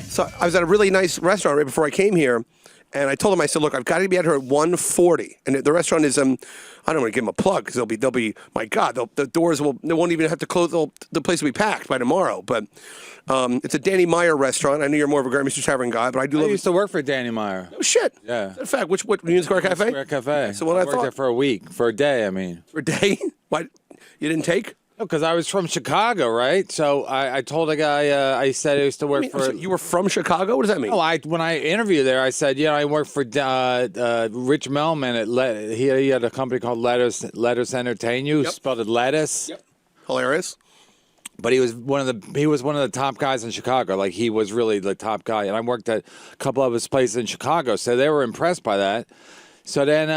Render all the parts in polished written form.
So I was at a really nice restaurant right before I came here, and I told him, I said, look, I've got to be out here at 1:40, and the restaurant is I don't want to give them a plug because they'll be my God, the doors they won't even have to close. The place will be packed by tomorrow. But it's a Danny Meyer restaurant. I know you're more of a Grand Mr. Tavern guy, but I do. I used to work for Danny Meyer. Oh shit! Yeah. In fact, what Union Square Cafe? Square Cafe. So what I I worked thought there for a week, for a day. I mean, for a day. Why you didn't take? because I was from Chicago, right? So I told a guy, I said I used to work for. You were from Chicago? What does that mean? No, when I interviewed there, I said, I worked for Rich Melman at he had a company called Lettuce Entertain You, spelled it lettuce. Yep. Hilarious. But he was one of the top guys in Chicago. Like he was really the top guy, and I worked at a couple of his places in Chicago, so they were impressed by that. So then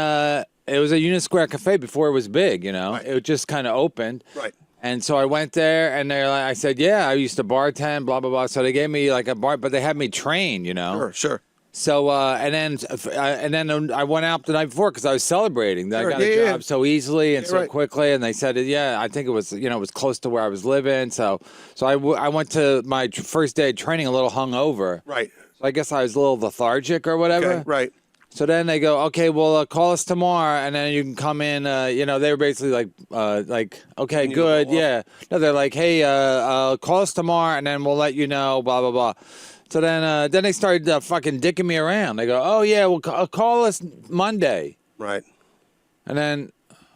it was a Union Square Cafe before it was big. Right. It just kind of opened. Right. And so I went there, and I said, yeah, I used to bartend, blah, blah, blah. So they gave me like a bar, but they had me trained, Sure. So, and then I went out the night before because I was celebrating that I got a job so easily and so quickly. And they said, I think it was, it was close to where I was living. So I went to my first day of training a little hungover. Right. So I guess I was a little lethargic or whatever. Okay, right. So then they go, okay, well, call us tomorrow, and then you can come in. They were basically like, okay, good, yeah. No, they're like, hey, call us tomorrow, and then we'll let you know, blah, blah, blah. So then they started fucking dicking me around. They go, oh, yeah, well, call us Monday. Right. And then,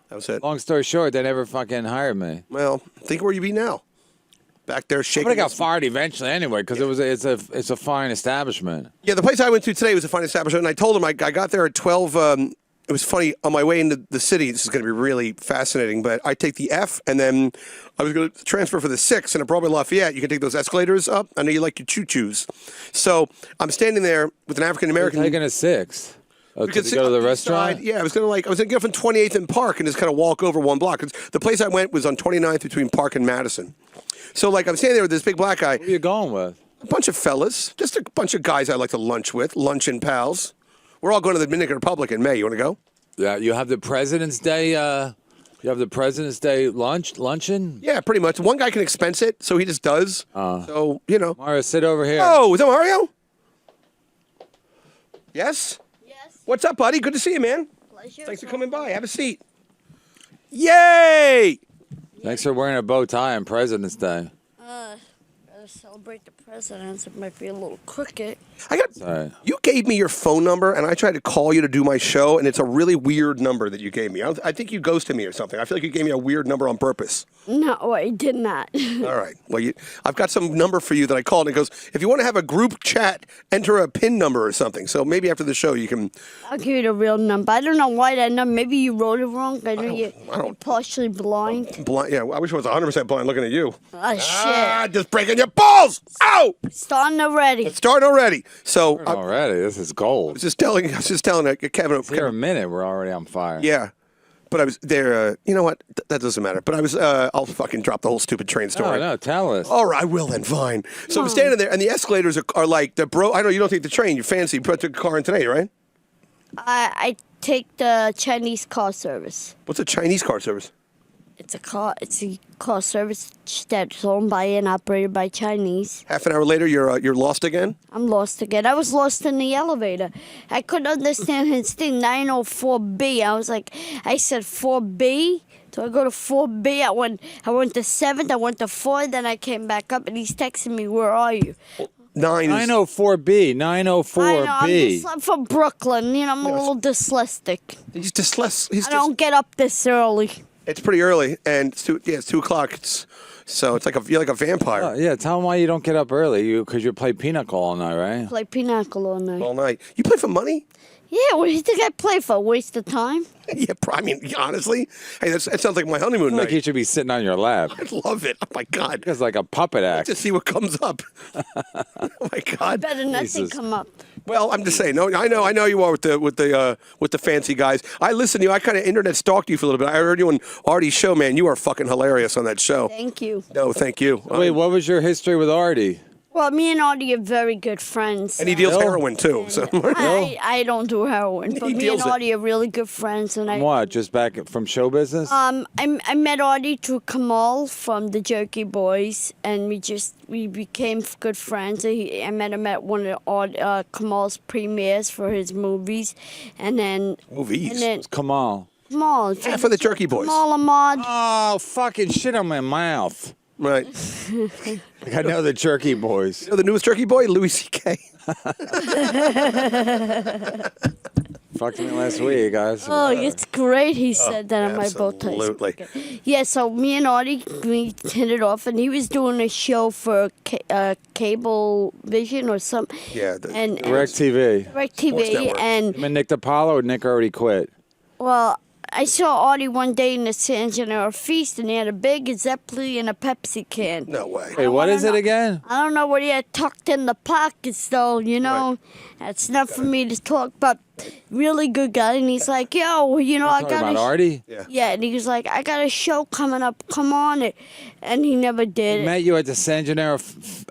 that was it. Long story short, they never fucking hired me. Well, think where you be now. Back there shaking. I got fired eventually anyway because it's a fine establishment. Yeah, the place I went to today was a fine establishment, and I told him I got there at 12. It was funny, on my way into the city, this is going to be really fascinating, but I take the F, and then I was going to transfer for the 6, and at Broadway Lafayette, you can take those escalators up. I know you like your choo-choos. So I'm standing there with an African-American. Taking a 6. Because to go to the restaurant? Yeah, I was going to get off on 28th and Park and just kind of walk over one block. The place I went was on 29th between Park and Madison. So, I'm standing there with this big black guy. Who are you going with? A bunch of fellas. Just a bunch of guys I like to lunch with. Luncheon pals. We're all going to the Dominican Republic in May. You want to go? Yeah, you have the President's Day. You have the President's Day luncheon. Yeah, pretty much. One guy can expense it, so he just does. So Mario, sit over here. Oh, is that Mario? Yes. Yes. What's up, buddy? Good to see you, man. Pleasure. Thanks for coming by. Have a seat. Yay! Thanks for wearing a bow tie on President's Day. Rather celebrate the presidents. It might be a little crooked. Sorry. You gave me your phone number, and I tried to call you to do my show, and it's a really weird number that you gave me. I think you ghosted me or something. I feel like you gave me a weird number on purpose. No, I did not. All right. Well, I've got some number for you that I called, and it goes, if you want to have a group chat, enter a PIN number or something. So maybe after the show you can... I'll give you the real number. I don't know why that number. Maybe you wrote it wrong. I know you're partially blind. Blind? Yeah, I wish I was 100% blind looking at you. Shit. Just breaking your balls! Ow! Starting already. It's starting already. So... Already, this is gold. I was just telling Kevin... Here a minute, we're already on fire. Yeah. But I was there, you know what? That doesn't matter. But I was, I'll fucking drop the whole stupid train story. No, tell us. All right, I will then, fine. So I'm standing there, and the escalators are like, I know you don't take the train, you're fancy, you took a car in today, right? I take the Chinese car service. What's a Chinese car service? It's a car service that's owned by and operated by Chinese. Half an hour later, you're lost again? I'm lost again. I was lost in the elevator. I couldn't understand his thing, 904B. I said 4B. So I go to 4B. I went to 7th, I went to 4th, then I came back up, and he's texting me, where are you? 904B. 904B. I'm from Brooklyn. I'm a little dyslexic. He's dyslexic. I don't get up this early. It's pretty early, and it's 2 o'clock. So it's you're like a vampire. Oh, yeah, tell him why you don't get up early. Because you play pinochle all night, right? Play pinochle all night. All night. You play for money? Yeah, what do you think I play for? Waste of time? Yeah, I mean, honestly, hey, that sounds like my honeymoon night. Like you should be sitting on your lap. I love it. Oh my God, it's like a puppet act. To see what comes up. Oh my God, better nothing come up. Well, I'm just saying. No, I know you are with the fancy guys. I listen to you. I kind of internet stalked you for a little bit. I heard you on Artie's show, man. You are fucking hilarious on that show. Thank you. No, thank you. Wait, what was your history with Artie? Well, me and Audie are very good friends. And he deals Bill? heroin too. So I don't do heroin, but He me deals and it. Audie are really good friends. And What? Just back from show business? I met Audie through Kamal from the Jerky Boys, and we became good friends. I met him at one of Kamal's premieres for his movies, and then movies. and then Kamal. Kamal for the Jerky Boys. Kamal Ahmad. Oh, fucking shit on my mouth. Right. I know the Jerky Boys. You know the newest Jerky Boy, Louis C.K. Fucked me last week, guys. Oh, it's great. He said that on my bow tie. Absolutely. Yeah, so me and Audie, we hit it off, and he was doing a show for Cable Vision or something. Yeah. and Direct TV. Direct Sports TV, Network. and Him and Nick DiPaolo, or Nick already quit? well, I saw Audie one day in the San Gennaro feast, and he had a big Zeppeli and a Pepsi can. No way. Hey, what is it again? I don't know what he had tucked in the pockets, though. You know, that's not for me to talk. But really good guy, and he's like, "Yo, you know, I Talking got about a Artie? yeah," and he was like, "I got a show coming up. Come on it," and he never did. Met you at the San Gennaro.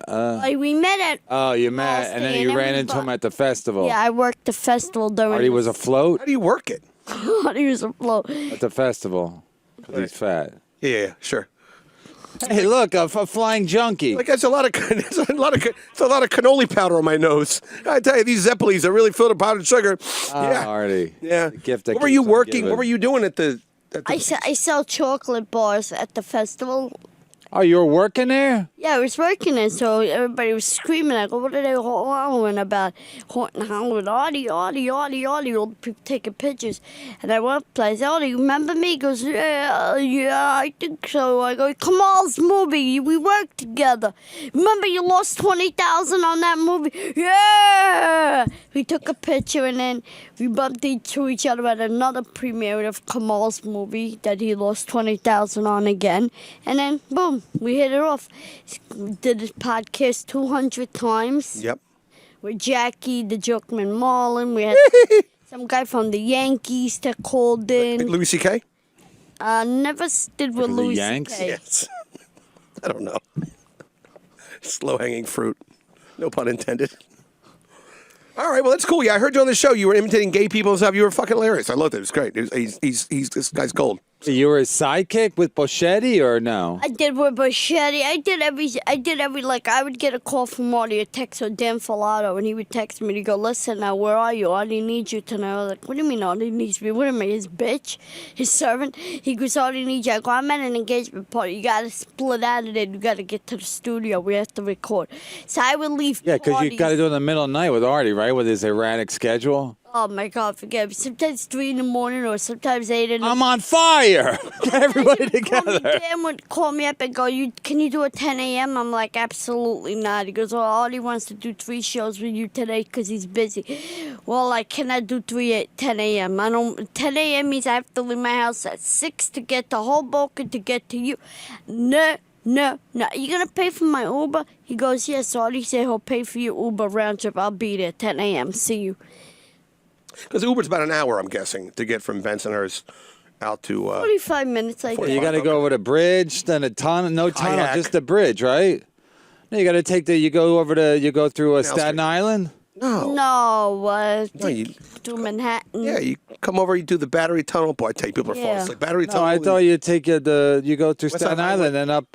Like, we met at Oh, you met, and then you ran into him at the festival. yeah. I worked the festival during. Artie was afloat How do you work it? He was afloat. at the festival. 'Cause he's fat. Yeah, sure. Hey, look, a flying junkie. Like that's a lot of it's a lot of cannoli powder on my nose. I tell you, these Zeppelis are really filled with powdered sugar. Yeah, Artie. yeah. The gift that What were you keeps on working? giving. What were you doing at the? I sell chocolate bars at the festival. Oh, you were working there? Yeah, I was working it, so everybody was screaming. I go, what are they hollering about? Hollering, Audie, Audie, Audie, Audie. All the people taking pictures. And I went up, I said, Audie, you remember me? He goes, yeah, I think so. I go, Kamal's movie. We worked together. Remember you lost $20,000 on that movie? Yeah! We took a picture, and then we bumped into each other at another premiere of Kamal's movie that he lost $20,000 on again. And then, boom, we hit it off. We did this podcast 200 times. Yep. With Jackie, the Jokeman Marlin. We had some guy from the Yankees that called in. Louis C.K. Never did with The Louis Yanks? C.K. Yes. I don't know. Slow hanging fruit. No pun intended. All right, well that's cool. Yeah, I heard you on the show. You were imitating gay people and stuff. You were fucking hilarious. I loved it. It was great. He's this guy's gold. You were a sidekick with Boschetti or no? I did with Boschetti. I did every, like, I would get a call from Audie, a text or Dan Filato, and he would text me, and he'd go, listen, now, where are you? Audie needs you tonight. I was like, what do you mean Audie needs me? What am I, his bitch? His servant? He goes, Audie needs you. I go, I'm at an engagement party. You got to split out of it. You got to get to the studio. We have to record. So I would leave. Yeah, because you Audie's- got to do it in the middle of the night with Artie, right? With his erratic schedule. Oh, my God, forget me. Sometimes 3 in the morning or sometimes 8 in the I'm on fire. Get everybody Call me, together. Dan would call me up and go, can you do it 10 a.m.? I'm like, absolutely not. He goes, well, Audie wants to do 3 shows with you today because he's busy. Well, I cannot do 10 a.m. 10 a.m. means I have to leave my house at 6 to get to Hoboken to get to you. No. You gonna pay for my Uber? He goes, yes. Audie said he'll pay for your Uber round trip. I'll be there 10 a.m. See you. Because Uber's about an hour, I'm guessing, to get from Bensonhurst out to. 45 minutes, I guess. You got to go over the bridge, then a tunnel, no tunnel, Kayak. just the bridge, right? No, you got to you go through Staten Street. Island. No. No, No, you- to Manhattan. Yeah, you come over, you do the battery tunnel. Boy, I tell you, people are falling Yeah. asleep. Battery No, tunnel. I thought you take you go through West Staten Side Island, then up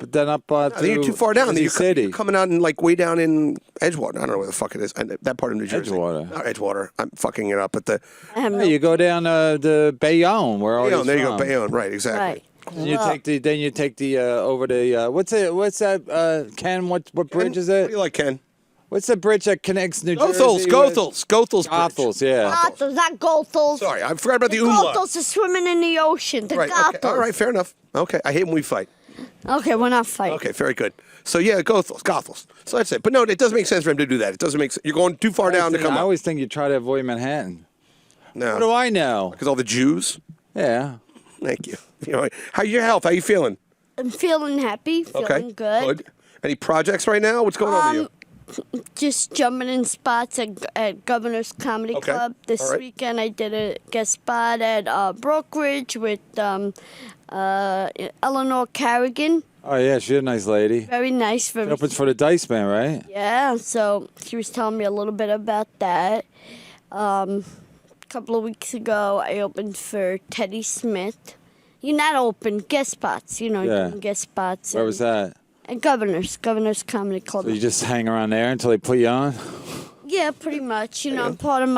No, then you're too far down. Then Jersey you're, City. you're coming out and like way down in Edgewater. I don't know where the fuck it is. That part of New Jersey. Edgewater. Not Edgewater. I'm fucking it up. But the Hey, you go down the Bayonne, where all Bayonne. There you go, from. Bayonne. Right, exactly. Right. And you take the over the what's that Ken? What bridge is What it? do you like, Ken? What's the bridge that connects New Jersey? Goethals Bridge. Goethals, yeah. Goethals, not Goethals. Sorry, I forgot about the umlaut. Goethals are swimming in the ocean. The Right. Goethals. Okay. All right. Fair enough. Okay. I hate when we fight. Okay, we're not fighting. Okay. Very good. So yeah, Goethals. So that's it. But no, it doesn't make sense for him to do that. It doesn't make sense. You're going too far down to come I up. always think you try to avoid Manhattan. What do No. I know? Because all the Jews. Yeah. Thank you. You know, how's your health? How you feeling? I'm feeling happy, feeling Okay. good. Any projects right now? What's going on with you? Just jumping in spots at Governor's Comedy Okay. Club. This All right. weekend I did a guest spot at Brookridge with Eleanor Carrigan. Oh yeah, she's a nice lady. Very nice. She Very. opens for the Dice Man, right? Yeah. So she was telling me a little bit about that. A couple of weeks ago, I opened for Teddy Smith. You're not open guest spots, Yeah. doing guest spots. Where was that? At Governor's Comedy Club. So you just hang around there until they put you on? Yeah, pretty much. I'm part of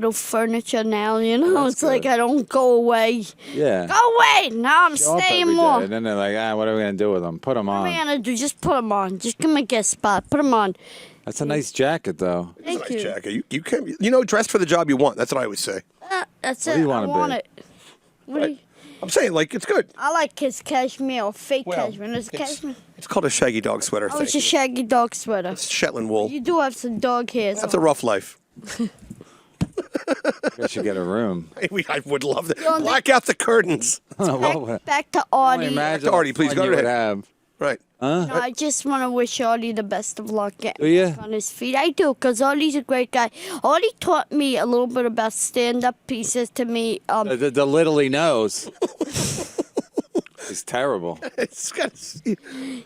the furniture now. that's It's like good. I don't go away. Yeah. Go away! Now I'm Show up staying every more. day, and then they're like, what are we gonna do with them? Put them What am I on. gonna do? Just put them on. Just give me a guest spot. Put them on. That's a nice jacket, though. It's a Thank nice you. jacket. You can dress for the job you want. That's what I always say. That's What it. do you I wanna want be? it. What do you? I'm saying, like, it's good. I like his cashmere or fake Well, cashmere. There's cashmere. It's called a shaggy dog sweater. Oh, Thank it's a you. shaggy dog sweater. It's Shetland wool. You do have some dog hairs. That's a rough life. I should get a room. I would love that. Don't- Black out the curtains. Back to I Artie. imagine Artie, the please, fun go you ahead. would have. Right. No, I just want to wish Artie the best of luck getting Do ya? back on his feet. I do, because Artie's a great guy. Artie taught me a little bit about stand-up. He says to me, The little he knows. It's terrible. It's got,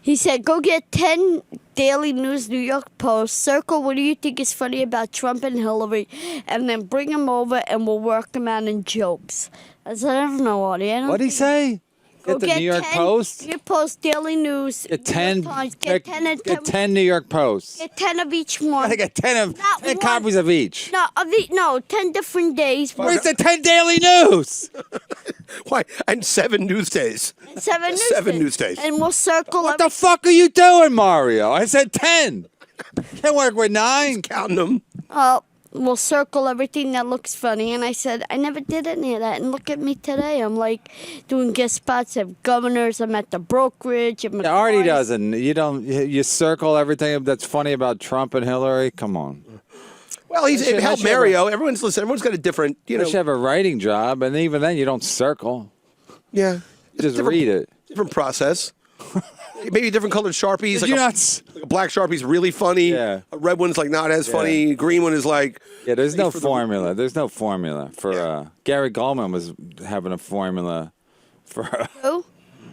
he said, go get 10 Daily News New York Post, circle what do you think is funny about Trump and Hillary, and then bring them over and we'll work them out in jokes. I said, I don't know, Artie. I don't What'd he say? Go Get the New York 10 Post? New York Post, Daily News. Get New 10. York Times, get 10 and 10. Get 10 New York Posts. Get 10 of each one. I get 10 Not 10 one. copies of each. No, 10 different days. Where's the 10 Daily News? why? And 7 newsdays. 7 news 7 days. news days. And we'll circle What the fuck are you doing, Mario? I said 10. Can't work with 9. Counting them. we'll circle everything that looks funny. And I said, I never did any of that. And look at me today. I'm like doing guest spots at Governors. I'm at the brokerage. I'm at Artie bars. doesn't. You don't. You circle everything that's funny about Trump and Hillary. Come on. Well, he's should- I helped should have Mario. Everyone's got a different, You should have a writing job, and even then, you don't circle. yeah. You It's just different- read it. Different process. Maybe different colored Sharpies. Did Like you a, not? s- like a black Sharpie's really funny. Yeah. A red one's like not as funny. Green one is like. Yeah, there's no for the- formula. There's no formula for. Gary Gulman was having a formula for. Who?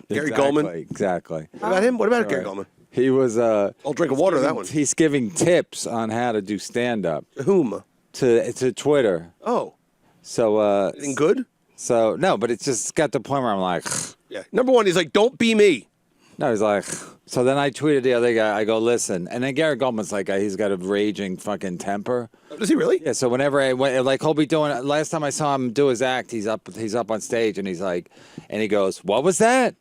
Gary Exactly, Gulman? Exactly. What about him? What about Gary Right. Gulman? He was. I'll drink a water of that one. He's giving tips on how to do stand up To whom? to Twitter. Oh, So. anything good? So no, but it's just got to the point where I'm like. Yeah. Number one, he's like, don't be me. No, he's like, so then I tweeted the other guy, I go, listen. And then Gary Gulman's like, he's got a raging fucking temper. Does he really? Yeah, so whenever he'll be doing, last time I saw him do his act, he's up on stage and he's like, and he goes, what was that?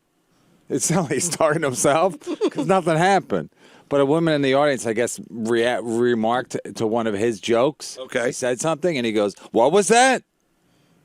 It's not like he's talking to himself because nothing happened. But a woman in the audience, I guess, remarked to one of his jokes. Okay. He said something and he goes, what was that?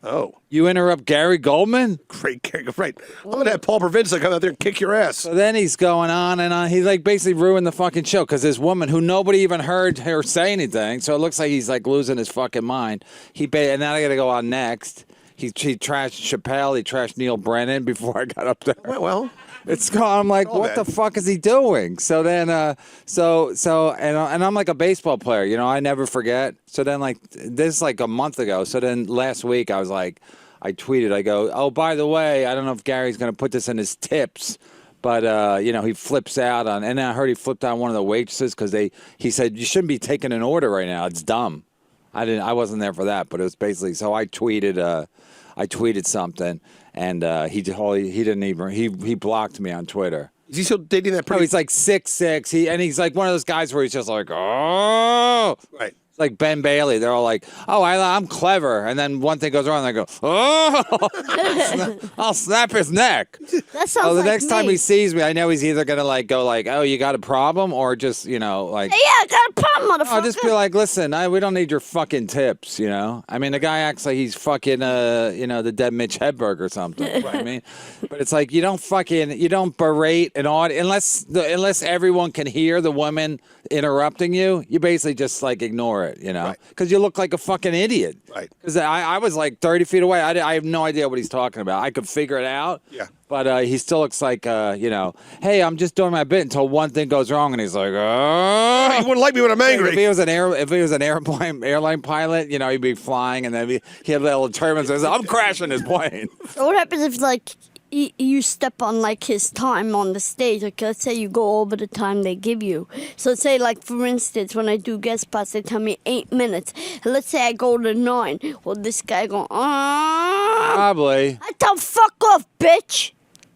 Oh, You interrupt Gary Gulman? great. Right. I'm going to have Paul Provenza come out there and kick your ass. So then he's going on and on. He like basically ruined the fucking show because this woman who nobody even heard her say anything. So it looks like he's like losing his fucking mind. And now I got to go on next. He trashed Chappelle. He trashed Neil Brennan before I got up there. Well, It's gone. I'm like, all what bad. the fuck is he doing? So then, and I'm like a baseball player, I never forget. So then, like this, like a month ago. So then last week, I was like, I tweeted, I go, oh, by the way, I don't know if Gary's gonna put this in his tips, but he flips out on, and I heard he flipped out on one of the waitresses because he said you shouldn't be taking an order right now. It's dumb. I wasn't there for that, but it was basically. So I tweeted something. And he didn't even he blocked me on Twitter. is he still dating that No, pretty? he's like 6'6". He's like one of those guys where he's just like, oh, Right. it's like Ben Bailey. They're all like, oh, I'm clever, and then one thing goes wrong, and they go, oh, I'll snap his neck. That sounds So the like next time me. he sees me, I know he's either gonna like go like, oh, you got a problem, or just like. Hey, yeah, I got a problem, motherfucker. I'll just be like, listen, we don't need your fucking tips, I mean, the guy acts like he's fucking, the dead Mitch Hedberg or something. Right. I mean, but it's like you don't berate an audience unless everyone can hear the woman interrupting you. You basically just like ignore it, Right. because you look like a fucking idiot. Right. Because I was like 30 feet away. I have no idea what he's talking about. I could figure it out. Yeah. But he still looks like, hey, I'm just doing my bit until one thing goes wrong, and he's like, oh. He wouldn't like me when I'm angry. If he was an airline pilot, he'd be flying, and then he had little turbines. I'm crashing his plane. So what happens if, like, you step on like his time on the stage. Like let's say you go over the time they give you. So say like for instance, when I do guest spots, they tell me 8 minutes. And let's say I go to 9. Well, this guy going, Probably. I tell fuck off, bitch.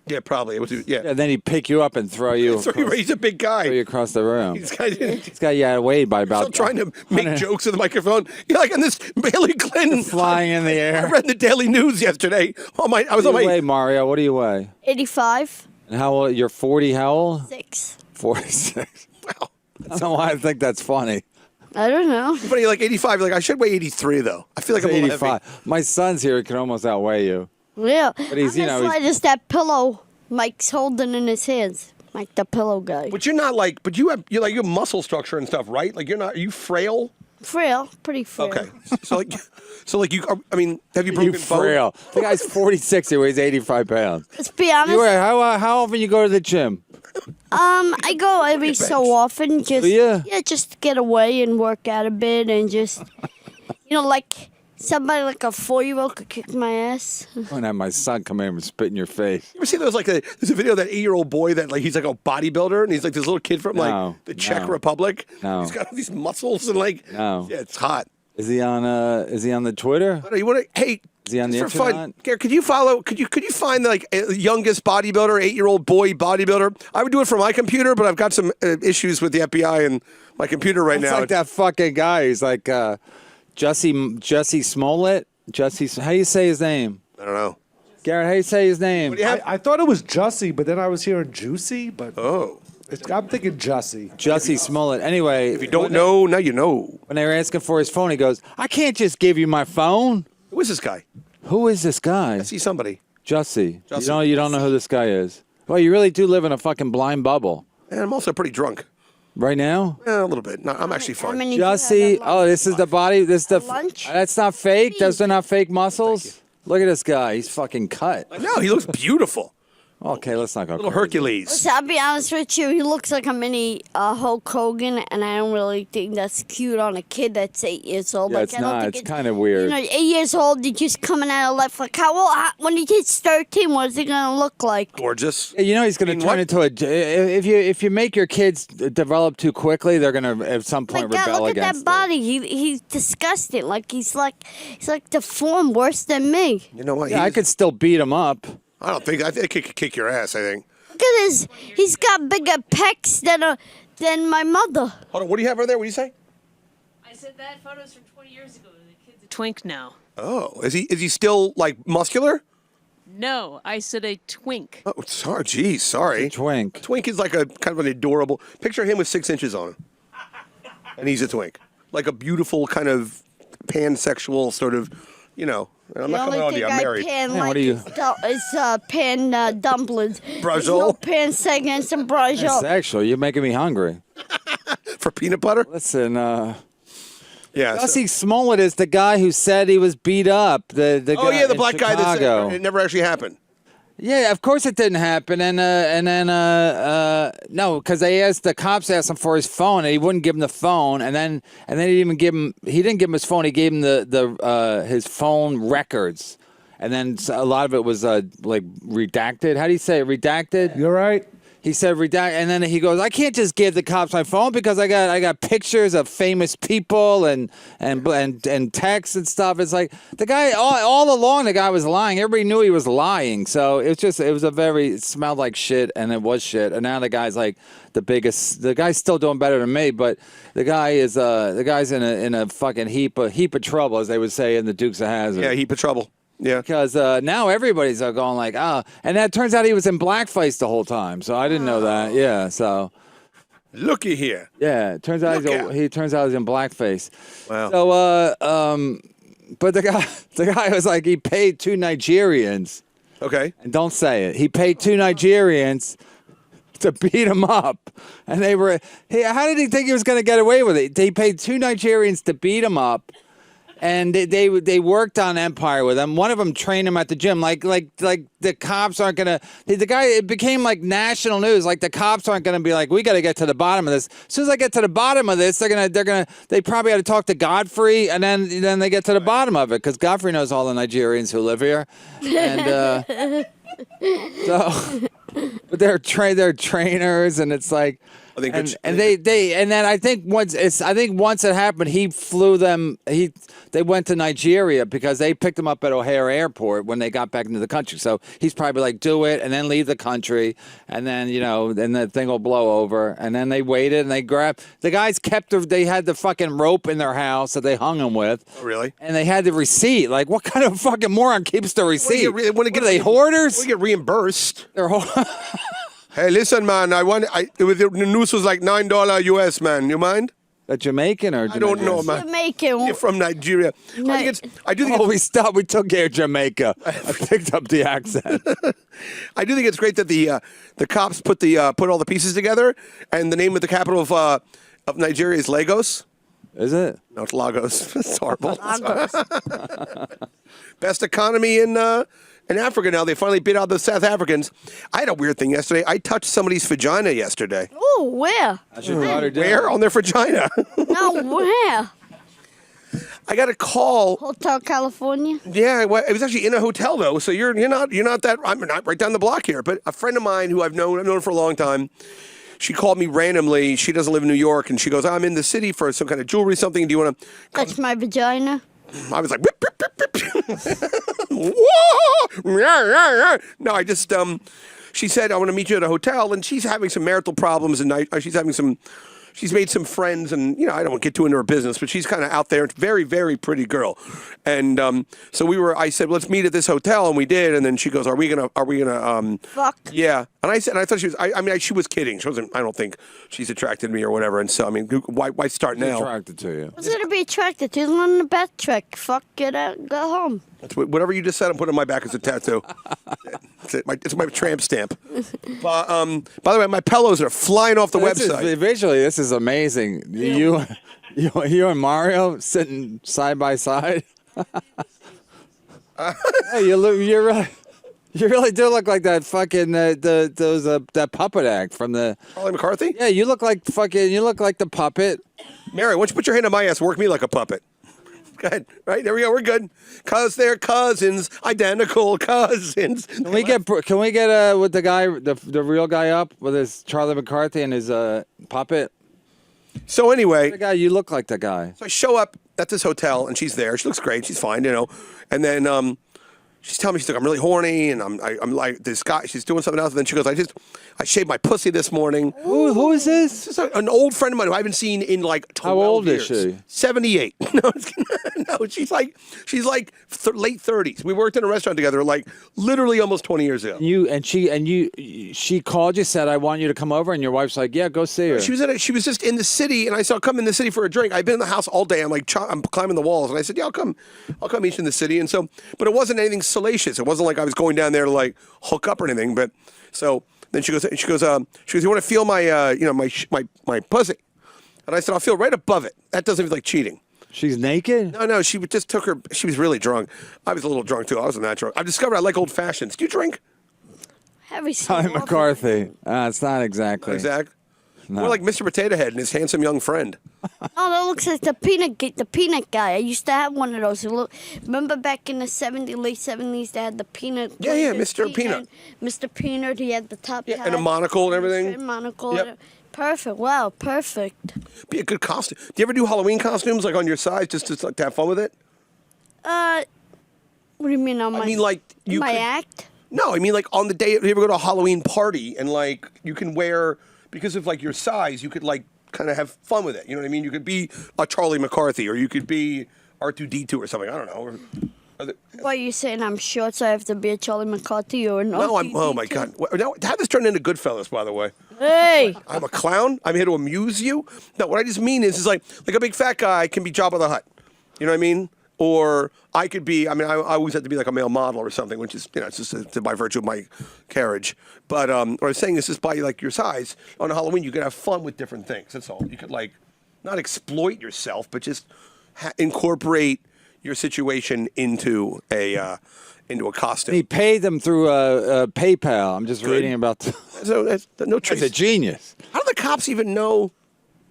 Yeah, probably. It was, yeah. And then he'd pick you up and throw you. So he's a big Throw you guy. across the room. This guy This guy, yeah, weighed by about. still trying to make jokes with the microphone. You're like on this Hillary Clinton Flying in the I air. read the Daily News yesterday. I was What on do you my. weigh, Mario? What do you weigh? 85. And how old? You're 40. How old? 6. 46. Wow. I don't know why I think that's funny. I don't know. Funny, you're like 85. You're like I should weigh 83 though. I feel like I'm a little heavy. 85. My son's here. He can almost outweigh you. Yeah. But he's, I'm you know, as light as that pillow Mike's holding in his hands. Mike the pillow guy. But you're not like. But you have muscle structure and stuff, right? Like you're not. Are you frail? Frail. Pretty frail. Okay. So like you. I mean, have you You broken bone? frail. The guy's 46. He weighs 85 pounds. Let's be honest. How often you go to the gym? I go every so often, just Do ya? yeah, just to get away and work out a bit, and just like somebody like a 4-year-old could kick my ass. I'm gonna have my son come in and spit in your face. You ever see those there's a video of that 8-year-old boy that like he's like a bodybuilder and he's like this little kid from like No, the Czech no. Republic. No. He's got all these muscles and like No. yeah, it's hot. Is he on the Twitter? You want to hey Is he on the just for fun, internet? Gary, could you find like a youngest bodybuilder, 8-year-old boy bodybuilder? I would do it from my computer, but I've got some issues with the FBI and my computer right It's now. like that fucking guy. He's like Jesse Smollett. How do you say his name? I don't know. Garrett, how do you say his name? What do you have? I thought it was Jussie, but then I was hearing Juicy, but Oh. I'm thinking Jussie. Jesse Smollett. Anyway, If you don't know, now you know. when they were asking for his phone, he goes, "I can't just give you my phone." Who is this guy? Who is this guy? I see somebody. Jussie. Jussie. You don't know who this guy is. Well, you really do live in a fucking blind bubble. And I'm also pretty drunk. Right now? A little bit. No, I'm actually How fine. many do you have Jussie. at Oh, lunch? this is the body. This is the. Lunch? That's not fake. Those are not fake muscles. Look at this guy. He's fucking cut. No, he looks beautiful. Okay, let's not go. Little crazy. Hercules. So I'll be honest with you, he looks like a mini Hulk Hogan, and I don't really think that's cute on a kid that's 8 years old. Yeah, like, it's I don't not. think It's kind of weird. 8 years old, you're just coming out of life. Like, when he hits 13, what is he gonna look like? Gorgeous. You know he's going to mean, turn what? into a. If you make your kids develop too quickly, they're going to at some My point God, rebel look at against that it. body. He's disgusting. Like he's like deformed worse than me. You know what? Yeah, I could still beat him up. I think he could kick your ass, I think. Look at his. He's got bigger pecs than my mother. Hold on. What do you have right there? What do you say? I said that photo's from 20 years ago. The kid's a twink now. Oh, is he still like muscular? No, I said a twink. Oh, sorry. Geez, sorry. Twink. Twink is like a kind of an adorable. Picture him with 6 inches on him, and he's a twink, like a beautiful kind of pansexual sort of, you know. And I'm The not coming only on to you. thing I'm I married. pan Yeah, what like are you- is pan dumplings. There's Brajol? no pan seconds and That's brajol. sexual. You're making me hungry. For peanut butter? Listen, Yeah. so- Jussie Smollett is the guy who said he was beat up. The oh guy yeah, the in black guy that Chicago. said it never actually happened. Yeah, of course it didn't happen, and then no, because the cops asked him for his phone, and he wouldn't give him the phone, and then he didn't give him his phone. He gave him his phone records, and then a lot of it was like redacted. How do you say it? Redacted? You're right. He said redact, and then he goes, "I can't just give the cops my phone because I got pictures of famous people and texts and stuff." It's like the guy all along the guy was lying. Everybody knew he was lying. So it smelled like shit, and it was shit. And now the guy's like the biggest. The guy's still doing better than me, but the guy's in a fucking heap of trouble, as they would say in the Dukes of Hazzard. Yeah, heap of trouble. Yeah. Because now everybody's going like, and that turns out he was in blackface the whole time. So I didn't know that. Yeah. So Looky here. yeah, it turns out Look out. he's in blackface. Wow. So but the guy was like, he paid 2 Nigerians, Okay. and don't say it. He paid 2 Nigerians to beat him up, and they were. How did he think he was going to get away with it? He paid 2 Nigerians to beat him up. And they worked on Empire with him. One of them trained him at the gym. Like the cops aren't gonna. The guy, it became like national news. Like the cops aren't gonna be like, we got to get to the bottom of this. As soon as I get to the bottom of this, they probably got to talk to Godfrey, and then they get to the bottom of it because Godfrey knows all the Nigerians who live here. And So, but they're trainers, and it's like, I think and, it's- and then I think once it happened, he flew them. They went to Nigeria because they picked him up at O'Hare Airport when they got back into the country. So he's probably like, do it and then leave the country, and then then the thing will blow over. And then they waited and they grabbed the guys. They had the fucking rope in their house that they hung him with. Oh, really? And they had the receipt. Like, what kind of fucking moron keeps the receipt? What Are they hoarders? We get reimbursed. They're Hey, listen, man. The news was like $9 US, man. You mind? a Jamaican or I don't know, Jamaican? man. Jamaican. You're from Nigeria. No. I do think Oh, we stopped. We took care of Jamaica. I picked up the accent. I do think it's great that the cops put all the pieces together, and the name of the capital of Nigeria is Lagos. Is it? No, it's Lagos. It's horrible. Lagos. Best economy in Africa now. They finally beat out the South Africans. I had a weird thing yesterday. I touched somebody's vagina yesterday. Oh, where? That's your daughter did. Where? On their vagina. No, where? I got a call. Hotel California. Yeah, it was actually in a hotel though. So you're not that. I'm not right down the block here. But a friend of mine who I've known for a long time. She called me randomly. She doesn't live in New York, and she goes, "I'm in the city for some kind of jewelry, something. Do you want to?" Touch my vagina. I was like, whip, whip, whip, whip. Whoa! No, I just, she said, I want to meet you at a hotel, and she's having some marital problems, and she's made some friends, and, I don't want to get too into her business, but she's kind of out there. Very, very pretty girl. And so I said, let's meet at this hotel, and we did, and then she goes, are we gonna, Fuck. yeah. And I thought she was, she was kidding. She wasn't, I don't think she's attracted to me or whatever, and so, why start now? Attracted to you. What's gonna be attracted to? On the back trick. Fuck, get out, go home. Whatever you just said, I'm putting on my back as a tattoo. It's my tramp stamp. By the way, my pillows are flying off the website. Visually, this is amazing. You and Mario sitting side by side. Hey, you really do look like that fucking that puppet act from the. Charlie McCarthy? Yeah, you look like the puppet. Mary, why don't you put your hand on my ass? Work me like a puppet. Go ahead. Right, there we go. We're good. Cause they're cousins, identical cousins. Can we get with the guy, the real guy up with his Charlie McCarthy and his puppet? So anyway, The guy, you look like the guy. so I show up at this hotel and she's there. She looks great. She's fine, And then she's telling me, she's like, I'm really horny, and I'm like, this guy. She's doing something else, and then she goes, I shaved my pussy this morning. Who is this? This is an old friend of mine who I haven't seen in like 12 How old years. is she? 78. No, she's like late 30s. We worked in a restaurant together like literally almost 20 years ago. She called you, said, I want you to come over, and your wife's like, yeah, go see her. She was just in the city, and I said, I'll come in the city for a drink. I've been in the house all day. I'm climbing the walls, and I said, yeah, I'll come eat in the city. And so, but it wasn't anything salacious. It wasn't like I was going down there to like hook up or anything. But so then she goes, you want to feel my, my pussy? And I said, I'll feel right above it. That doesn't feel like cheating. She's naked? No, she just took her. She was really drunk. I was a little drunk too. I wasn't that drunk. I've discovered I like old fashions. Do you drink? Every so Charlie often. McCarthy. It's not exactly. Exact. No. More like Mr. Potato Head and his handsome young friend. Oh, that looks like the peanut guy. I used to have one of those. Remember back in the late 70s, they had the peanut. Yeah, Mr. Peanut. Mr. Peanut, he had the top hat. And a monocle and everything. Monocle. Yep. Perfect. Wow, perfect. Be a good costume. Do you ever do Halloween costumes like on your side just to have fun with it? What do you mean on my? I mean, like you. my could- act. No, I mean like on the day. You ever go to a Halloween party and like you can wear because of like your size, you could like kind of have fun with it. You know what I mean? You could be a Charlie McCarthy or you could be R2D2 or something. I don't know. Why are you saying I'm short, so I have to be a Charlie McCarthy or no? No, oh my God. Now, how this turned into Goodfellas, by the way? Hey, I'm a clown. I'm here to amuse you. No, what I just mean is like a big fat guy can be Jabba the Hutt. You know what I mean? Or I could be. I mean, I always had to be like a male model or something, which is it's just by virtue of my carriage. But what I was saying is just by like your size on Halloween, you could have fun with different things. That's all. You could like not exploit yourself, but just incorporate your situation into a costume. He paid them through PayPal. I'm just reading about. So that's no He's trace. a genius. How do the cops even know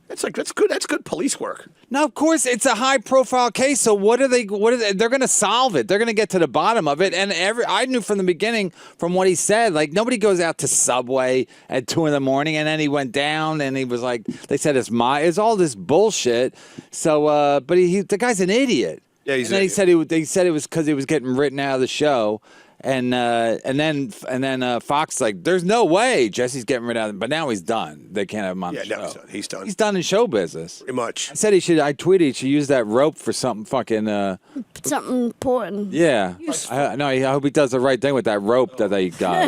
That's good. That's good police work. No, of course it's a high-profile case. So what are they? They're going to solve it. They're going to get to the bottom of it. And I knew from the beginning, from what he said, like nobody goes out to Subway at 2 a.m. and then he went down and he was like, they said it's all this bullshit. So, but the guy's an idiot. Yeah, he's. And then he said it was because he was getting written out of the show. And then Fox like, there's no way Jesse's getting rid of him. But now he's done. They can't have him on the show. No, he's done. He's done in show business. Pretty much. I said I tweeted he should use that rope for something fucking. Something important. Yeah. I hope he does the right thing with that rope that they got.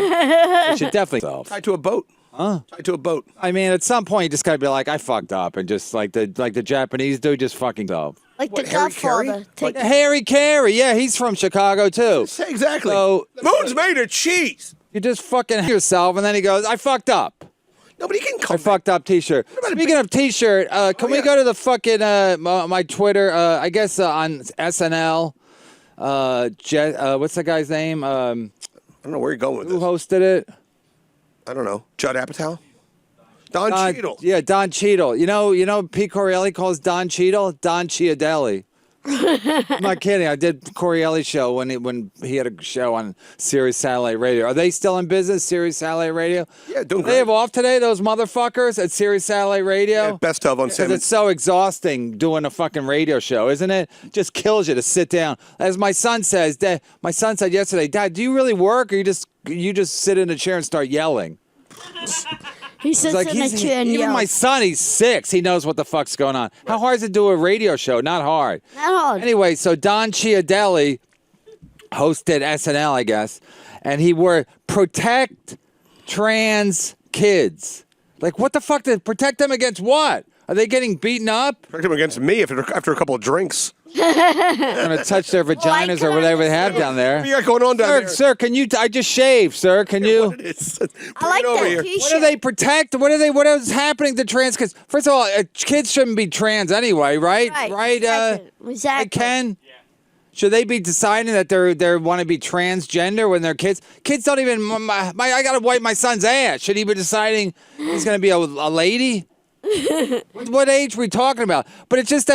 It should definitely solve. Tied to a boat. Huh? Tied to a boat. I mean, at some point, you just gotta be like, I fucked up, and just like the Japanese dude, just fucking up. Like What, the Harry Carey? Godfather. Harry Carey, yeah, he's from Chicago too. Exactly. So the moon's made of cheese. you just fucking hit yourself, and then he goes, I fucked up. Nobody can I come. fucked up T-shirt. about a Speaking of T-shirt, can we yeah. go to the fucking my Twitter? I guess on SNL. What's the guy's name? I don't know where you're going with Who this. hosted it? I don't know. Judd Apatow. Don Cheadle. Yeah, Don Cheadle. You know Pete Correale calls Don Cheadle Don Chiadelli. I'm not kidding. I did Correale's show when he had a show on Sirius Satellite Radio. Are they still in business, Sirius Satellite Radio? Yeah, doing They great. have off today, those motherfuckers at Sirius Satellite Radio? Yeah, best of on Because Salmon. it's so exhausting doing a fucking radio show, isn't it? Just kills you to sit down. As my son says, my son said yesterday, Dad, do you really work or you just sit in a chair and start yelling? He sits Like in a chair and even my yells. son, he's 6. He knows what the fuck's going on. How hard is it to do a radio show? Not hard. Not hard. Anyway, so Don Chiadelli hosted SNL, I guess, and he were protect trans kids. Like, what the fuck? Protect them against what? Are they getting beaten up? Protect him against me after a couple of drinks. Gonna touch their vaginas or whatever they have down there. What do you got going on down there? Sir, can you? I just shaved, sir. Can you? What it is. I like Bring it over that here. T-shirt. What do they protect? What is happening to trans kids? First of all, kids shouldn't be trans anyway, right? Right, exactly. Hey, Ken? Should they be deciding that they want to be transgender when they're kids? Kids don't even. I gotta wipe my son's ass. Should he be deciding he's gonna be a lady? What age are we talking about? But it's just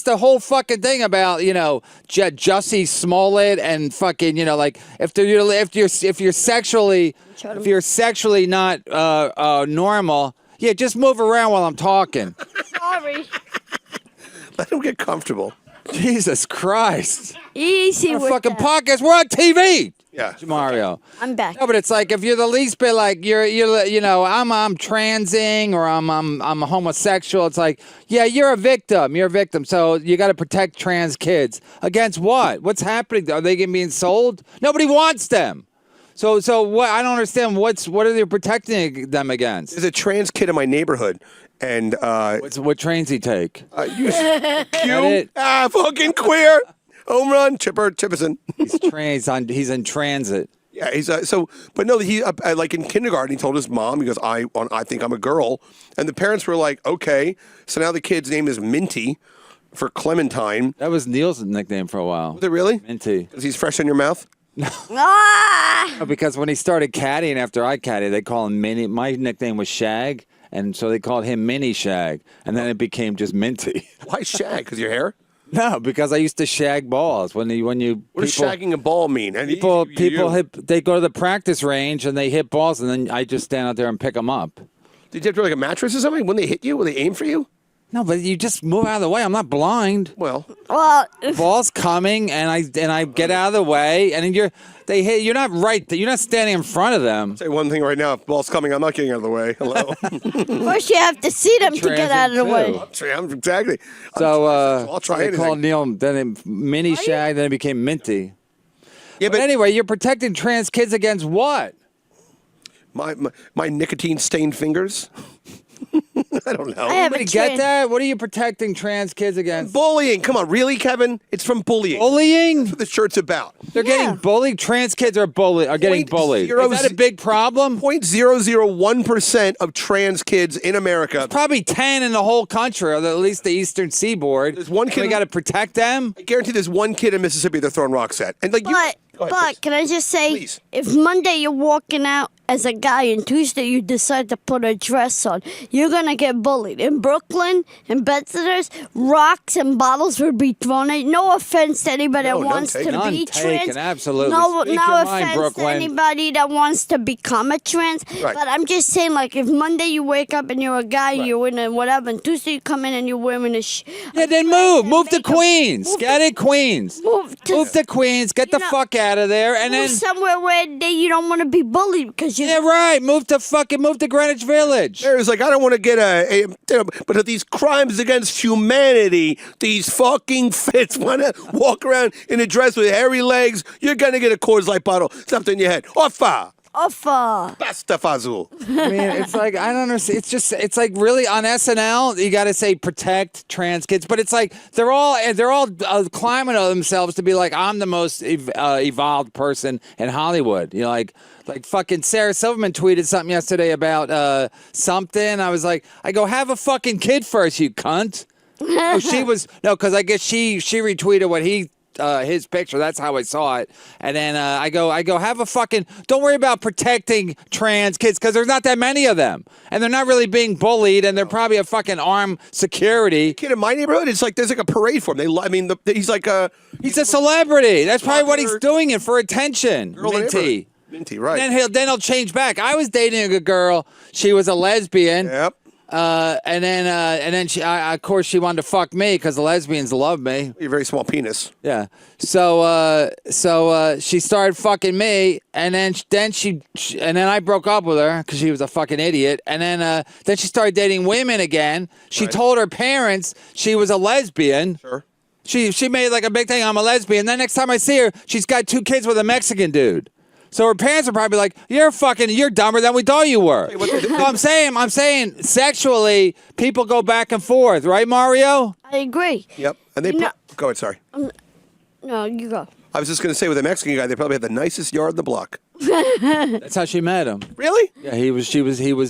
the whole fucking thing about Jussie Smollett and fucking like if you're sexually not normal, yeah, just move around while I'm talking. Sorry. Let him get comfortable. Jesus Christ! Easy We're with fucking that. podcast. We're on TV. Yeah. Mario. I'm back. No, but it's like if you're the least bit like I'm transing or I'm a homosexual. It's like, yeah, you're a victim. You're a victim. So you got to protect trans kids against what? What's happening? Are they being sold? Nobody wants them. So what? I don't understand. What are they protecting them against? There's a trans kid in my neighborhood, and What trains he take? Q, fucking queer. Home run, Chipperson. He's in transit. Yeah, he's but no, he like in kindergarten, he told his mom, he goes, I think I'm a girl, and the parents were like, okay, so now the kid's name is Minty for Clementine. That was Neil's nickname for a while. Was it really? Minty. Because he's fresh in your mouth. Ah! Because when he started caddying after I caddied, they call him Minnie. My nickname was Shag, and so they called him Mini Shag, and then it became just Minty. Why shag? Because your hair? No, because I used to shag balls when you. What does shagging a ball mean? And People you- they go to the practice range and they hit balls, and then I just stand out there and pick them up. Did you have to like a mattress or something? When they hit you, will they aim for you? No, but you just move out of the way. I'm not blind. Well, Well, Ball's coming, and I get out of the way, and you're not right. You're not standing in front of them. say one thing right now. If ball's coming, I'm not getting out of the way. Hello. first you have to see them to get out of the way. Exactly. So I'll try they anything. called Neil then Mini Shag, then it became Minty. Yeah, But anyway, you're protecting trans kids against what? my nicotine stained fingers. I don't know. I have Anybody a get trans- that? What are you protecting trans kids against? Bullying. Come on, really, Kevin? It's from bullying. Bullying? That's what the shirt's about. They're getting bullied. Trans kids are getting bullied. zero Is that a big problem? 0.001% of trans kids in America. Probably 10 in the whole country, or at least the Eastern Seaboard. There's one kid- We got to protect them. I guarantee there's one kid in Mississippi they're throwing rocks at. And like But Go ahead, please. can I just say, Please. if Monday you're walking out as a guy and Tuesday you decide to put a dress on, you're gonna get bullied. In Brooklyn, in Bed-Studders, rocks and bottles would be thrown at you. No offense to anybody No, that none wants to taken. None be taken, trans. absolutely. No, Speak no your offense mind, to Brooklyn. anybody that wants to become a trans. Right. But I'm just saying, like, if Monday you wake up and you're a guy, Right. you're in a whatever, and Tuesday you come in and you're wearing a Yeah, then move to Queens. Get it, Queens. Move to Queens. Get the know, fuck out of there, and move then somewhere where you don't want to be bullied because you. yeah, right. Move to Greenwich Village. There's like, I don't want to get but these crimes against humanity, these fucking fits want to walk around in a dress with hairy legs, you're going to get a Coors Light bottle stuffed in your head. Offa! Offa. Basta fazul. I mean, it's like I don't understand. It's like really on SNL. You got to say protect trans kids, but it's like they're all climbing on themselves to be like I'm the most evolved person in Hollywood. You know, like fucking Sarah Silverman tweeted something yesterday about something. I go have a fucking kid first, you cunt. Because I guess she retweeted what he. His picture. That's how I saw it. And then I go, have a fucking, don't worry about protecting trans kids because there's not that many of them. And they're not really being bullied and they're probably a fucking armed security. Kid in my neighborhood, it's like there's like a parade for him. He's like He's a celebrity. That's probably what he's popular doing it for attention. girl in the Minty. neighborhood. Minty, right. And then he'll change back. I was dating a girl. She was a lesbian. Yep. And then she, of course, she wanted to fuck me because the lesbians love me. You're a very small penis. Yeah. So she started fucking me, and then I broke up with her because she was a fucking idiot. And then she started dating women again. She told her parents she was a lesbian. Sure. She made like a big thing. I'm a lesbian. Then next time I see her, she's got 2 kids with a Mexican dude. So her parents are probably like, you're dumber than we thought you were. So I'm saying sexually, people go back and forth, right, Mario? I agree. Yep. And they go ahead, sorry. No, you go. I was just going to say with a Mexican guy, they probably had the nicest yard in the block. That's how she met him. Really? Yeah, he was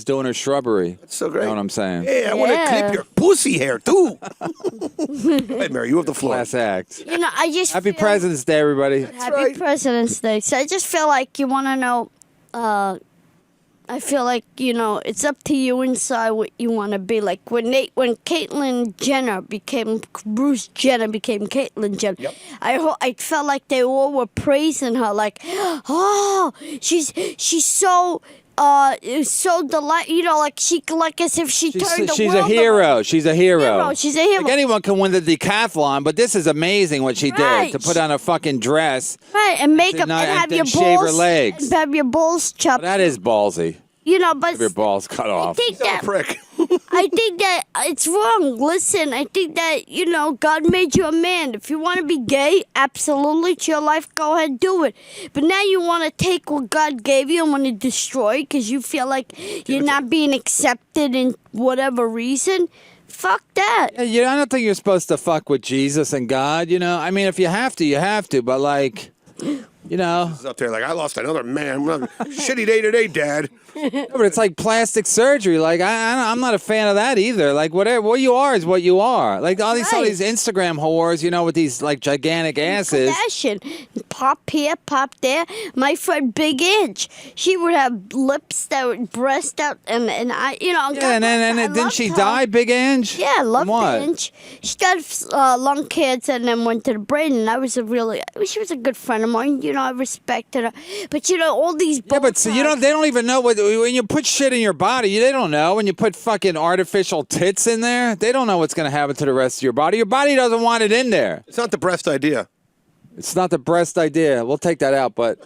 doing her shrubbery. That's so great. You know what I'm saying? Yeah, I want to clip your pussy hair, too. Hey, Mary, you have the floor. Class act. I just Happy feel, President's Day, everybody. Happy right. President's Day. So I just feel like you want to know. I feel like it's up to you inside what you want to be. Like when Caitlyn Jenner became Bruce Jenner became Caitlyn Jenner. Yep. I felt like they all were praising her. Like, oh, she's so. So like as if she turned the She's world a hero. around. She's a hero. She's a hero. Like anyone can win the decathlon, but this is amazing what she Right. did to put on a fucking dress. Right, and makeup not- and have and your shave her balls legs. and have your balls chopped. That is ballsy. But Have your balls cut I off. think You're a that prick. I think that it's wrong. Listen, I think that God made you a man. If you want to be gay, absolutely, it's your life. Go ahead, do it. But now you want to take what God gave you and want to destroy it because you feel like you're not being accepted in whatever reason. Fuck that. Yeah, I don't think you're supposed to fuck with Jesus and God. I mean, if you have to, you have to. But like, He's up there like, I lost another man. Shitty day today, Dad. No, but it's like plastic surgery. Like I'm not a fan of that either. Like whatever, what you are is what you are. Like all these Instagram whores, with these like gigantic asses. Fashion, pop here, pop there. My friend Big Inch, she would have lips that would breast out, and I, Yeah, and then didn't she die, Big Ange? Yeah, I love what? Inch. She got lung cancer and then went to the brain. And she was a good friend of mine. I respected her. But all these. Yeah, but so they don't even know when you put shit in your body. They don't know when you put fucking artificial tits in there. They don't know what's gonna happen to the rest of your body. Your body doesn't want it in there. It's not the breast idea. It's not the breast idea. We'll take that out, but.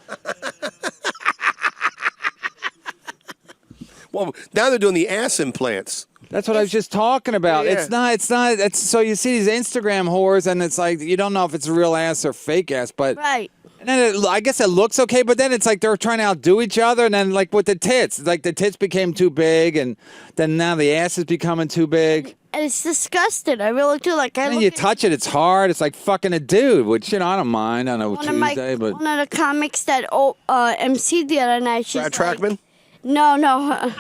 Well, now they're doing the ass implants. That's what I was just talking about. Yeah. It's not. It's so you see these Instagram whores, and it's like you don't know if it's real ass or fake ass, but Right. And then I guess it looks okay, but then it's like they're trying to outdo each other, and then like with the tits, like the tits became too big, and then now the ass is becoming too big. And it's disgusting. I really do. Like, And then you touch it, it's hard. It's like fucking a dude, which I don't mind on a Tuesday, but one of the comics that MC the other night. She's Brad Trackman? No.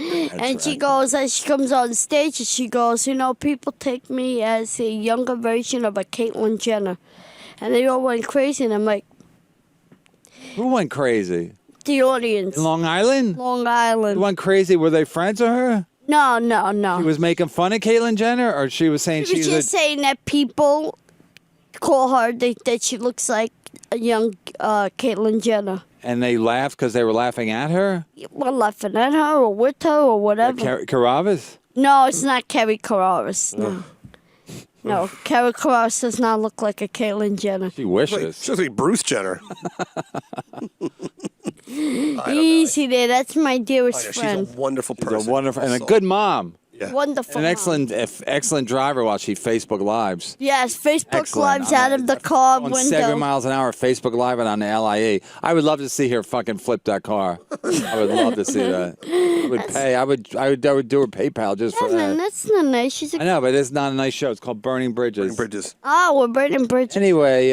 And she goes, as she comes on stage, and she goes, people take me as a younger version of a Caitlyn Jenner. And they all went crazy, and I'm like, who went crazy? the audience. Long Island? Long Island. You went crazy. Were they friends with her? No. She was making fun of Caitlyn Jenner, or she was saying She was she's just saying that people call her that she looks like a young Caitlyn Jenner. and they laughed because they were laughing at her? We're laughing at her or with her or whatever. Carabas? No, it's not Kerry Carabas. No. No, Kerry Carabas does not look like a Caitlyn Jenner. She wishes. She looks like Bruce Jenner. Easy there. That's my dearest friend. She's a wonderful She's person. a wonderful and a good mom. Yeah. Wonderful. An mom. excellent driver while she Facebook Lives. Yes, Facebook Excellent. Lives out of the car On window. 7 miles an hour, Facebook Live and on the LIE. I would love to see her fucking flip that car. I would love to see that. I would pay. I would do her PayPal just for Man, that. that's not nice. She's I a... know, but it's not a nice show. It's called Burning Bridges. Bridges. Oh, we're burning bridges. Anyway,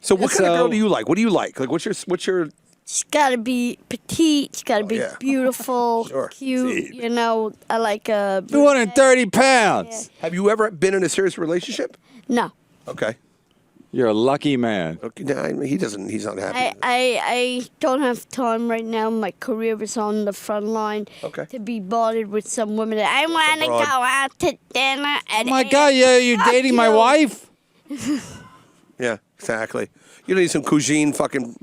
So what kind of girl So- do you like? What do you like? Like what's your She's got to be petite. She's got to be yeah. beautiful, Sure. cute. See. You know, I like a... 230 pounds. have you ever been in a serious relationship? No. Okay. You're a lucky man. Okay. No, I mean, he's not happy. I don't have time right now. My career is on the front line Okay. to be bothered with some women. I want to go broad. out to dinner. And Oh my God, you're Fuck dating my you. wife? Yeah, exactly. You don't need some cuisine fucking.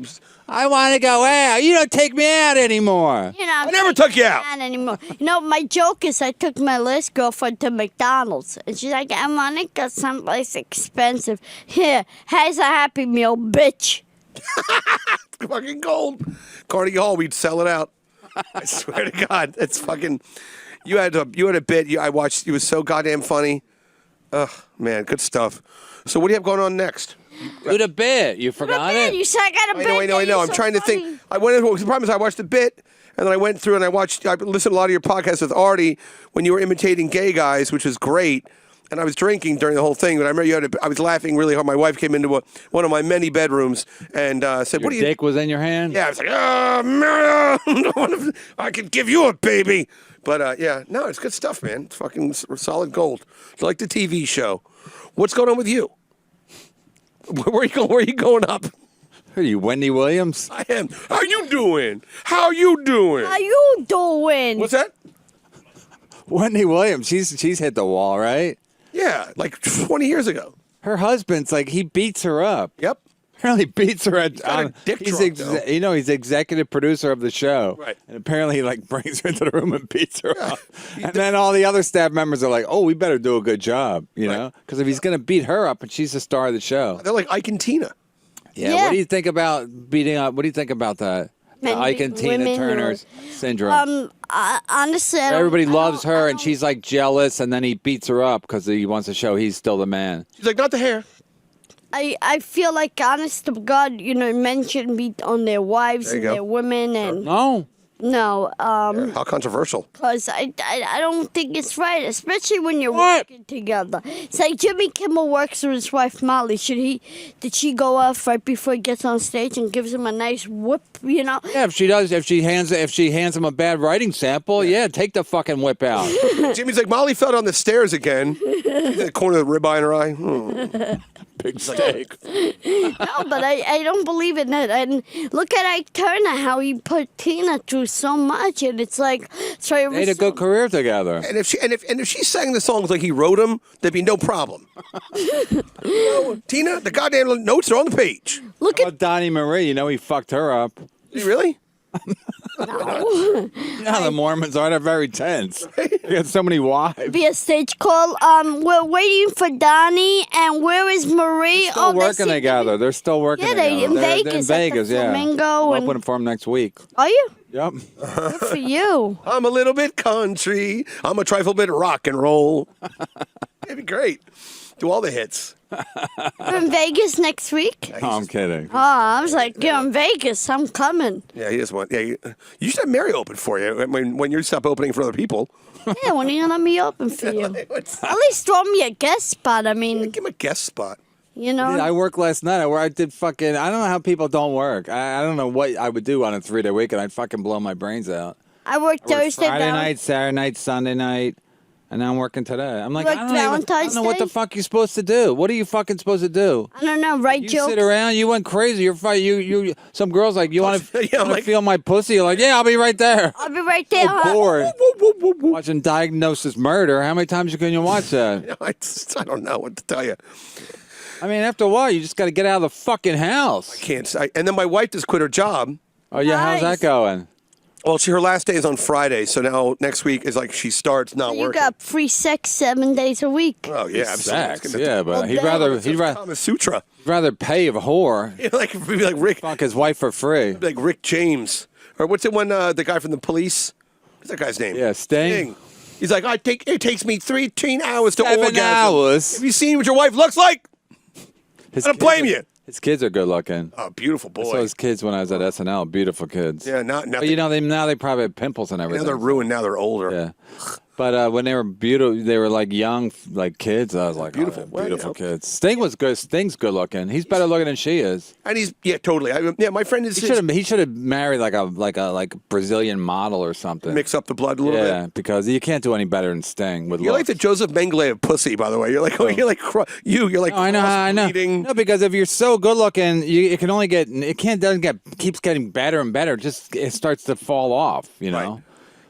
I want to go out. You don't take me out anymore. You know, I never took you out. anymore. You know, my joke is I took my last girlfriend to McDonald's. And she's like, I want to go someplace expensive. Here, here's a Happy Meal, bitch. Fucking gold. Carnegie Hall, we'd sell it out. I swear to God, it's fucking. You had a bit. I watched. It was so goddamn funny. Ugh, man, good stuff. So what do you have going on next? Do the bit. You forgot Man, it? you said I got a I bit. know. You're I'm so trying to funny. think. I went into the problem is I watched the bit, and then I went through and I listened to a lot of your podcasts with Artie when you were imitating gay guys, which was great. And I was drinking during the whole thing, but I remember I was laughing really hard. My wife came into one of my many bedrooms and said, Your "What do you?" dick was in your hand? Yeah, I was like, Mario, I could give you a baby. But yeah, no, it's good stuff, man. It's fucking solid gold. It's like the TV show. What's going on with you? Where are you going? Where are you going up? Who are you, Wendy Williams? I am. How you doing? How you doing? How you doing? What's that? Wendy Williams. She's hit the wall, right? Yeah, like 20 years ago. Her husband's like, he beats her up. Yep. Apparently beats her at. got a dick drunk, though. He's executive producer of the show. Right. And apparently he like brings her into the room and beats her up. And then all the other staff members are like, "Oh, we better do a good job," you know? Because if he's gonna beat her up and she's the star of the show. They're like Ike and Tina. Yeah. Yeah. What do you think about beating up? What do you think about that? Men Ike and beating Tina women Turner's syndrome. Honestly, I don't- Everybody I don't- loves I her, and don't- she's like jealous, and then he beats her up because he wants to show he's still the man. She's like, not the hair. I feel like, honest to God, you know, men shouldn't beat on their wives There you and go. their women, and No. no, How controversial. because I don't think it's right, especially when you're What? working together. It's like Jimmy Kimmel works with his wife Molly. Did she go off right before he gets on stage and gives him a nice whoop? You know, Yeah, if she does, if she hands him a bad writing sample, yeah, take the fucking whip out. Jimmy's like, Molly fell down the stairs again. She's in the corner of the ribeye in her eye. Big steak. no, but I don't believe in that. And look at Ike Turner, how he put Tina through so much, and it's like, sorry, They had a good career together. And if she sang the songs like he wrote them, there'd be no problem. Tina, the goddamn notes are on the page. look How at about Donnie Marie? You know he fucked her up. Did he really? You know how the Mormons are. They're very tense. They got so many wives. be a stage call. We're waiting for Donnie, and where is Marie? Still they working seem- together. They're still working Yeah, they together. in They're Vegas, in at the Vegas, yeah. Flamingo I'm and- opening for them next week. Are you? Yep. Good for you. I'm a little bit country. I'm a trifle bit rock and roll. It'd be great. Do all the hits. We're in Vegas next week. Oh, I'm kidding. Oh, I was like, you're in Vegas. I'm coming. Yeah, he just want. Yeah, you should have Mary open for you when you stop opening for other people. Yeah, when are you gonna let me open for you? At least throw me a guest spot. I mean, Give him a guest spot. you know. I worked last night. I did fucking. I don't know how people don't work. I don't know what I would do on a 3-day weekend. I'd fucking blow my brains out. I worked I worked Thursday Friday down. night, Saturday night, Sunday night. And now I'm working today. I'm like, Like I don't Valentine's know what the Day? fuck you're supposed to do. What are you fucking supposed to do? I don't know. Write You jokes. sit around. You went crazy. You're fine. You. Some girls like you want to Yeah, I'm like- feel my pussy. You're like, yeah, I'll be right there. I'll be right there. huh? Bored. Watching Diagnosis Murder. How many times can you watch that? I don't know what to tell you. I mean, after a while, you just got to get out of the fucking house. And then my wife just quit her job. Oh yeah, how's Nice. that going? Well, her last day is on Friday, so now next week is like she starts not You working. got free sex 7 days a week. Oh yeah, absolutely. Sex, yeah, but he'd damn. rather Kama Sutra. pay a whore Be like Rick, fuck his wife for free. like Rick James, or what's it when the guy from the police? What's that guy's name? Yeah, Sting. He's like, it takes me 13 hours to 7 orgasm. hours. Have you seen what your wife looks like? His I don't kids blame are- you. His kids are good looking. Oh, beautiful I saw boy. his kids when I was at SNL. Beautiful kids. Yeah, not But you know, now they probably have pimples and now everything. they're ruined. Now they're older. Yeah. But when they were beautiful, they were like young, like kids. I was like, Beautiful. oh, Well, beautiful you know. kids. Sting was good. Sting's good looking. He's better looking than she is. And he's totally. My friend is He should have married like a Brazilian model or something. mix up the blood a little Yeah, bit. because you can't do any better than Sting with You're looks. like the Joseph Mengele of pussy, by the way. You're like, you're like, you're like, Oh, I know. cross-breeding. No, because if you're so good looking, keeps getting better and better. It starts to fall off. You know. Right.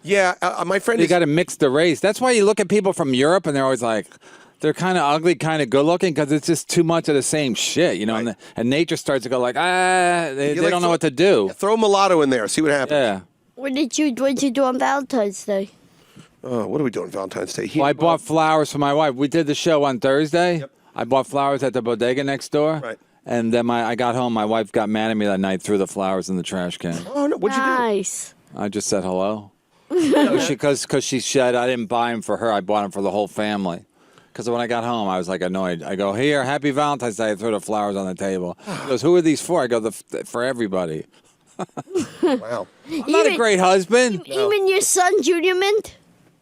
Yeah, my friend You is. got to mix the race. That's why you look at people from Europe and they're always like, they're kind of ugly, kind of good looking because it's just too much of the same shit, you know. Right. And nature starts to go like, they like, don't know what to do. Throw mulatto in there. See what happens. Yeah. What did you do on Valentine's Day? What are we doing Valentine's Day? Well, I bought flowers for my wife. We did the show on Thursday. Yep. I bought flowers at the bodega next door. Right. And then I got home. My wife got mad at me that night, threw the flowers in the trash can. Oh no! What'd you do? Nice. I just said hello. Because she said I didn't buy them for her. I bought them for the whole family. Because when I got home, I was like annoyed. I go, here, happy Valentine's Day. I threw the flowers on the table. She goes, who are these for? I go, for everybody. Wow. I'm not a great husband. Even your son, Junior Mint?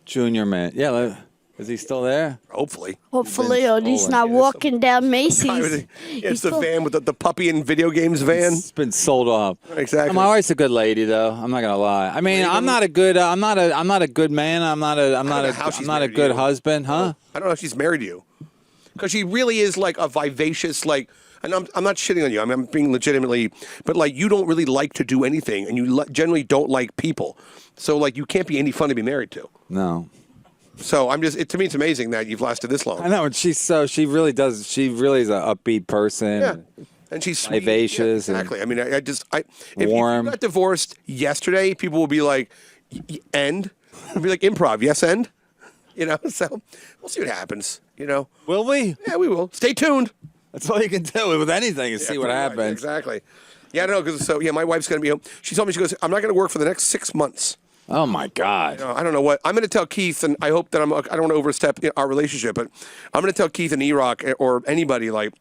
Junior man. Yeah, is he still there? Hopefully. Hopefully, or he's stolen. not walking down Macy's. It's He's the still- van with the puppy and video games van. It's been sold off. Exactly. My wife's a good lady, though. I'm not gonna lie. I mean, I'm not a good man. I'm not know how she's married to good you. husband, huh? I don't know if she's married to you, because she really is like a vivacious, like. And I'm not shitting on you. I mean, I'm being legitimately, but like you don't really like to do anything, and you generally don't like people. So like you can't be any fun to be married to. No. So I'm just. To me, it's amazing that you've lasted this long. I know, and she really is an upbeat person. Yeah. And she's sweet. Vivacious Yeah, exactly. I mean, if you Warm. got divorced yesterday, people will be like, end. It'll be like improv. Yes, end. You know. So we'll see what happens. You know. Will we? Yeah, we will. Stay tuned. That's all you can do with anything is see what Pretty much, happens. Exactly. Yeah, I don't know. Because my wife's going to be home. She told me, she goes, I'm not going to work for the next 6 months. Oh my God. I don't know what. I'm going to tell Keith, and I hope that I don't want to overstep our relationship, but I'm going to tell Keith and E-Rock or anybody, like,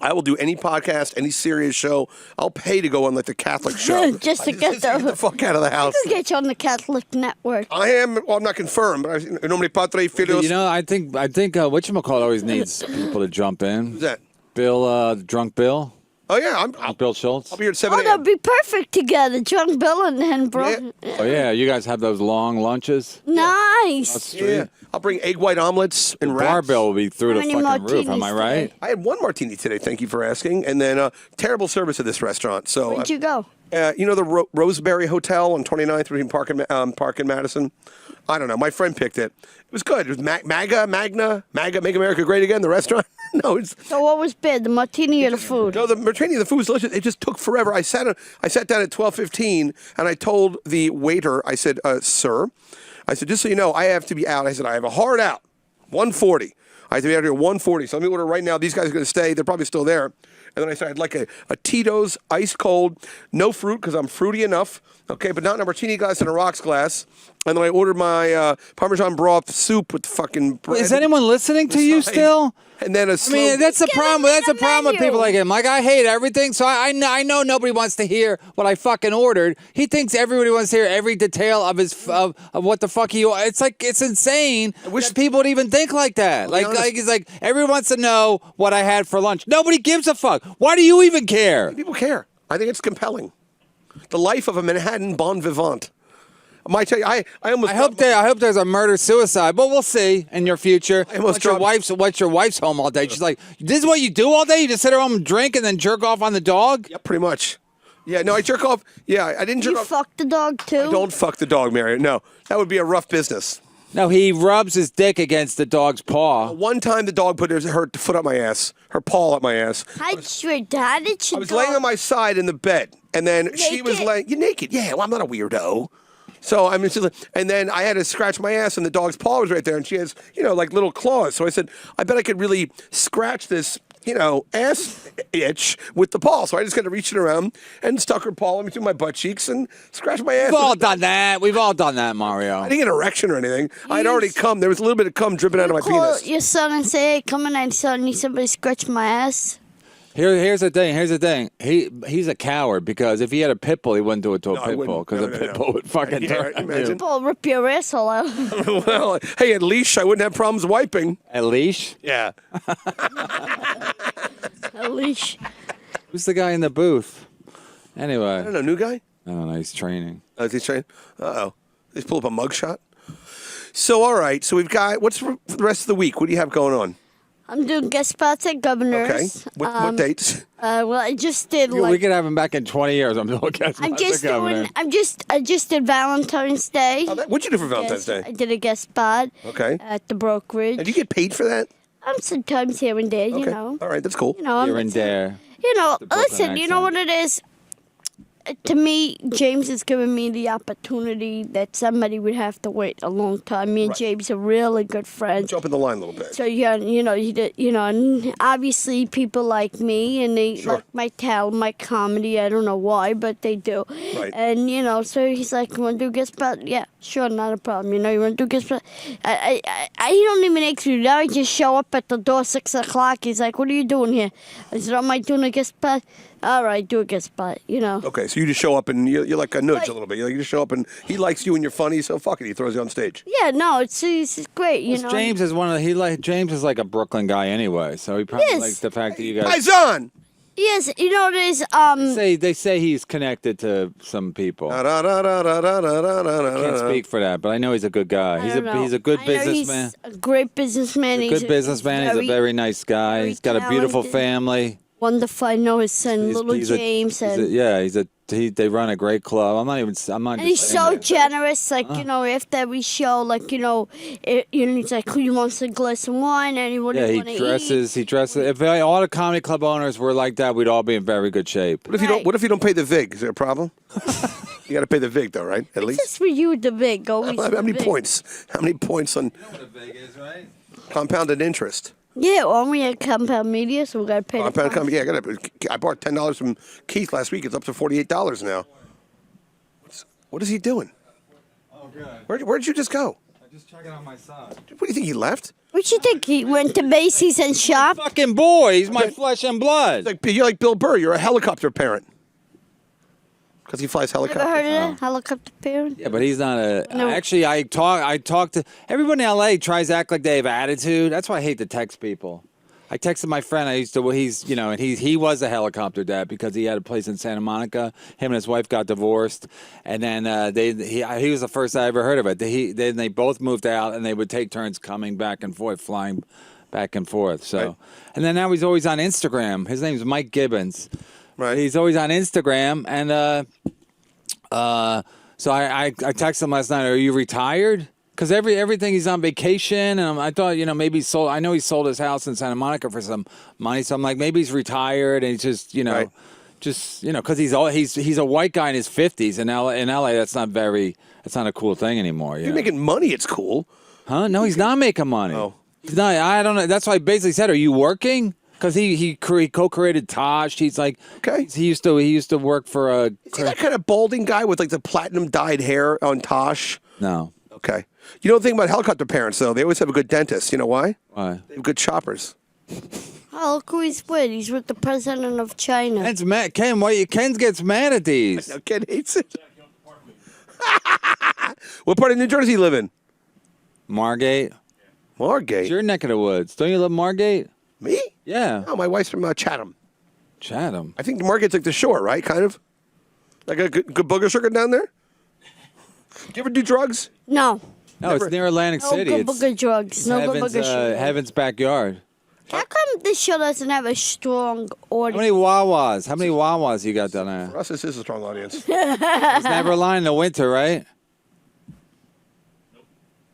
I will do any podcast, any serious show. I'll pay to go on, like, the Catholic show. Just to get Get the the fuck out of the house. get you on the Catholic network. I am. Well, I'm not confirmed, but in nomine Patri Filius. You know, I think whatchamacallit always needs people to jump in. Who's that? Bill, drunk Bill. Oh yeah, I'll Bill Schultz. be here at 7 Oh, a.m. that'd be perfect together, Drunk Bill and bro. Yeah. Oh yeah, you guys have those long lunches. Nice. Yeah, I'll bring egg white omelets and wraps. Barbell will be through How the many fucking roof. Am martinis I right? today? I had one martini today. Thank you for asking. And then terrible service at this restaurant. So Where'd you go? you know the Roseberry Hotel on 29th between Park and Madison? I don't know. My friend picked it. It was good. It was MAGA, Make America Great Again, the restaurant. No, it's So what was bad, the martini or the food? no, the martini, the food was delicious. It just took forever. I sat down at 12:15 and I told the waiter, I said, sir, I said, just so you know, I have to be out. I said, I have a hard out, 1:40. I have to be out here at 1:40. So let me order right now. These guys are going to stay. They're probably still there. And then I said, I'd like a Tito's ice cold, no fruit because I'm fruity enough, okay, but not in a martini glass and a rocks glass. And then I ordered my Parmesan broth soup with fucking bread. Is anyone listening to you Side. still? And then a I slow. mean, that's the Get problem. it in That's the the problem with menu. people like him. Like, I hate everything, so I know nobody wants to hear what I fucking ordered. He thinks everybody wants to hear every detail of his of what the fuck he. It's like it's insane. I wish- that people would even think like that. Like he's like everyone wants to know what I had for lunch. Nobody gives a fuck. Why do you even care? People care. I think it's compelling. The life of a Manhattan bon vivant. I almost. I hope there's a murder suicide, but we'll see in your future. almost What's your wife's home all day? She's like, this is what you do all day? You just sit at home and drink and then jerk off on the dog? Yep, pretty much. Yeah, no, I jerk off. Yeah, I didn't jerk You off. fuck the dog too? I don't fuck the dog, Mary. No, that would be a rough business. No, he rubs his dick against the dog's paw. One time the dog put her foot up my ass, her paw up my ass. How did your I was laying on my side in the bed, and then she was Naked? laying. You're naked. Yeah, well, I'm not a weirdo. So I mean, and then I had to scratch my ass, and the dog's paw was right there, and she has, like little claws. So I said, I bet I could really scratch this, ass itch with the paw. So I just kind of reached it around and stuck her paw in between my butt cheeks and scratched my ass. We've all done that. We've all done that, Mario. I didn't get an erection or anything. I'd already come. There was a little bit of cum dripping out of my call penis. your son and say, hey, come in and son, need somebody to scratch my ass? Here's the thing. He's a coward because if he had a pit bull, he wouldn't do it to a No, I pit bull wouldn't. because No, a no, pit no. bull would fucking Yeah, turn on imagine. you. Paul, rip your asshole out. Well, hey, at least I wouldn't have problems wiping. At leash? Yeah. At least. Who's the guy in the booth? Anyway, I don't know, new guy? I don't know. He's training. Oh, is he trying? Uh-oh. Let's pull up a mugshot. So, all right. So we've got, what's for the rest of the week? What do you have going on? I'm doing guest spots at Governors. Okay. What dates? Well, I just did We like. could have him back in 20 years. I'm doing guest I'm spots just at Governor. doing. I just did Valentine's Day. What'd you do for Valentine's Yes, Day? I did a guest spot. Okay. At the brokerage. And you get paid for that? Sometimes here and there, Okay. you know. All right. That's cool. You know, Here and there. Brooklyn listen, you know what accent. it is? To me, James has given me the opportunity that somebody would have to wait a long time. Me and Right. James are really good friends. Jump in the line a little bit. So yeah, and obviously people like me and they Sure. like my talent, my comedy. I don't know why, but they do. Right. And so he's like, "You want to do guest spot? Yeah, sure, not a problem. You want to do guest spot? I don't even ask you. Now I just show up at the door 6:00. He's like, "What are you doing here?" I said, "Am I doing a guest spot?" All right, do a guest spot. Okay. So you just show up and you're like a nudge Like- a little bit. You just show up and he likes you and you're funny, so fuck it. He throws you on stage. Yeah, no, it's great. James is James is like a Brooklyn guy anyway, so he probably Yes. likes the fact that you guys Paisan! Yes, there's they say he's connected to some people. I can't speak for that, but I know he's a good guy. I don't know. He's a good I know businessman. He's a great businessman. He's a good businessman. He's a very nice guy. very He's got a beautiful talented. family. Wonderful. I know his son, little James, and They run a great club. I'm not and just he's saying so that. generous. Like after every show, he's like, "Who you wants a glass of wine?" And what do Yeah, you he want to dresses. He dresses. If all the comedy club owners were like that, we'd all be in very good shape. What if you don't? What if you don't pay the vig? Is there a problem? You got to pay the vig though, right? At eat? least. Just for you, the big. Always How the many big. points? How many points on What a vig is, right? compounded interest? Yeah, well, we had compound media, so we got to pay. Compound. Yeah, I bought $10 from Keith last week. It's up to $48 now. What is he doing? Oh, good. Where'd you just go? I'm just checking on my son. What do you think he left? What you think? He went to Macy's and shopped? Fucking boy, he's my flesh and blood. You're like Bill Burr. You're a helicopter parent. Because he flies Ever helicopters. heard of that? Helicopter parent? Yeah, but he's not a. No. Actually, I talk to everyone in LA. Tries to act like they have attitude. That's why I hate to text people. I texted my friend. And he was a helicopter dad because he had a place in Santa Monica. Him and his wife got divorced, and then he was the first I ever heard of it. Then they both moved out, and they would take turns coming back and forth, flying back and forth. So, Right. and then now he's always on Instagram. His name's Mike Gibbons. Right. He's always on Instagram, and so I texted him last night. Are you retired? Because everything he's on vacation, and I thought maybe he sold. I know he sold his house in Santa Monica for some money, so I'm like maybe he's retired and he's just Right. because he's a white guy in his 50s in LA. That's not a cool thing anymore. You're making money. It's cool. Huh? No, he's not making money. Oh. He's not. I don't know. That's why I basically said, "Are you working?" Because he co-created Tosh. He's like, Okay. He used to work for a. Is he that kind of balding guy with like the platinum dyed hair on Tosh? No. Okay. You know the thing about helicopter parents though, they always have a good dentist. You know why? Why? They have good choppers. Oh, look who he's with. He's with the president of China. Ken's mad. Ken gets mad at these. No, Ken hates it. What part of New Jersey you live in? Margate. Margate. It's your neck of the woods. Don't you love Margate? Me? Yeah. No, my wife's from Chatham. Chatham. I think Margate's like the shore, right? Kind of. Like a good booger sugar down there. you ever do drugs? No. No, it's near Atlantic No City. good It's booger drugs. No good Heaven's, booger shit. Heaven's backyard. How come this show doesn't have a strong How audience? many Wawas? How many Wawas you got down there? For us, this is a strong audience. It's never a line in the winter, right?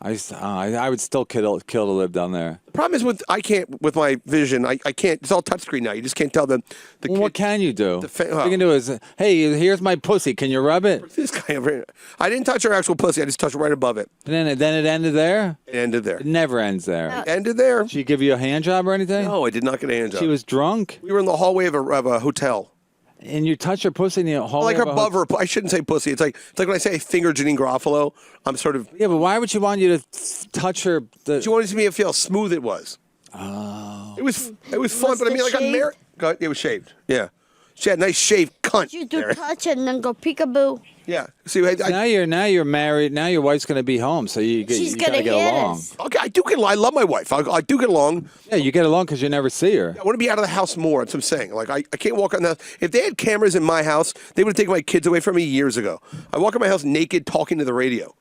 I would still kill to live down there. The problem is with my vision, I can't. It's all touchscreen now. You just can't tell the Well, what kid- can you do? well- What you can do is, hey, here's my pussy. Can you rub it? This guy over here. I didn't touch her actual pussy. I just touched right above it. And then it ended there. It ended there. It never ends there. Ended there. Did she give you a hand job or anything? No, I did not get a hand job. She was drunk, We were in the hallway of a hotel. and you touched her pussy in the hallway. Like her of a above her. I shouldn't say pussy. It's like when I say I finger Janine Garofalo. I'm sort of. Yeah, but why would she want you to touch her? She wanted me to feel how smooth it was. Oh. It was fun, Was but I mean, it like I'm shaved? married. It was shaved. Yeah. She had a nice shaved cunt. You do there. touch it and then go peekaboo. Yeah. See, I Now you're married. Now your wife's going to be home, so you She's gotta gonna get hit along. us. okay. I do get along. I love my wife. I do get along. Yeah, you get along because you never see her. I want to be out of the house more. That's what I'm saying. Like I can't walk around the house. If they had cameras in my house, they would have taken my kids away from me years ago. I walk in my house naked, talking to the radio,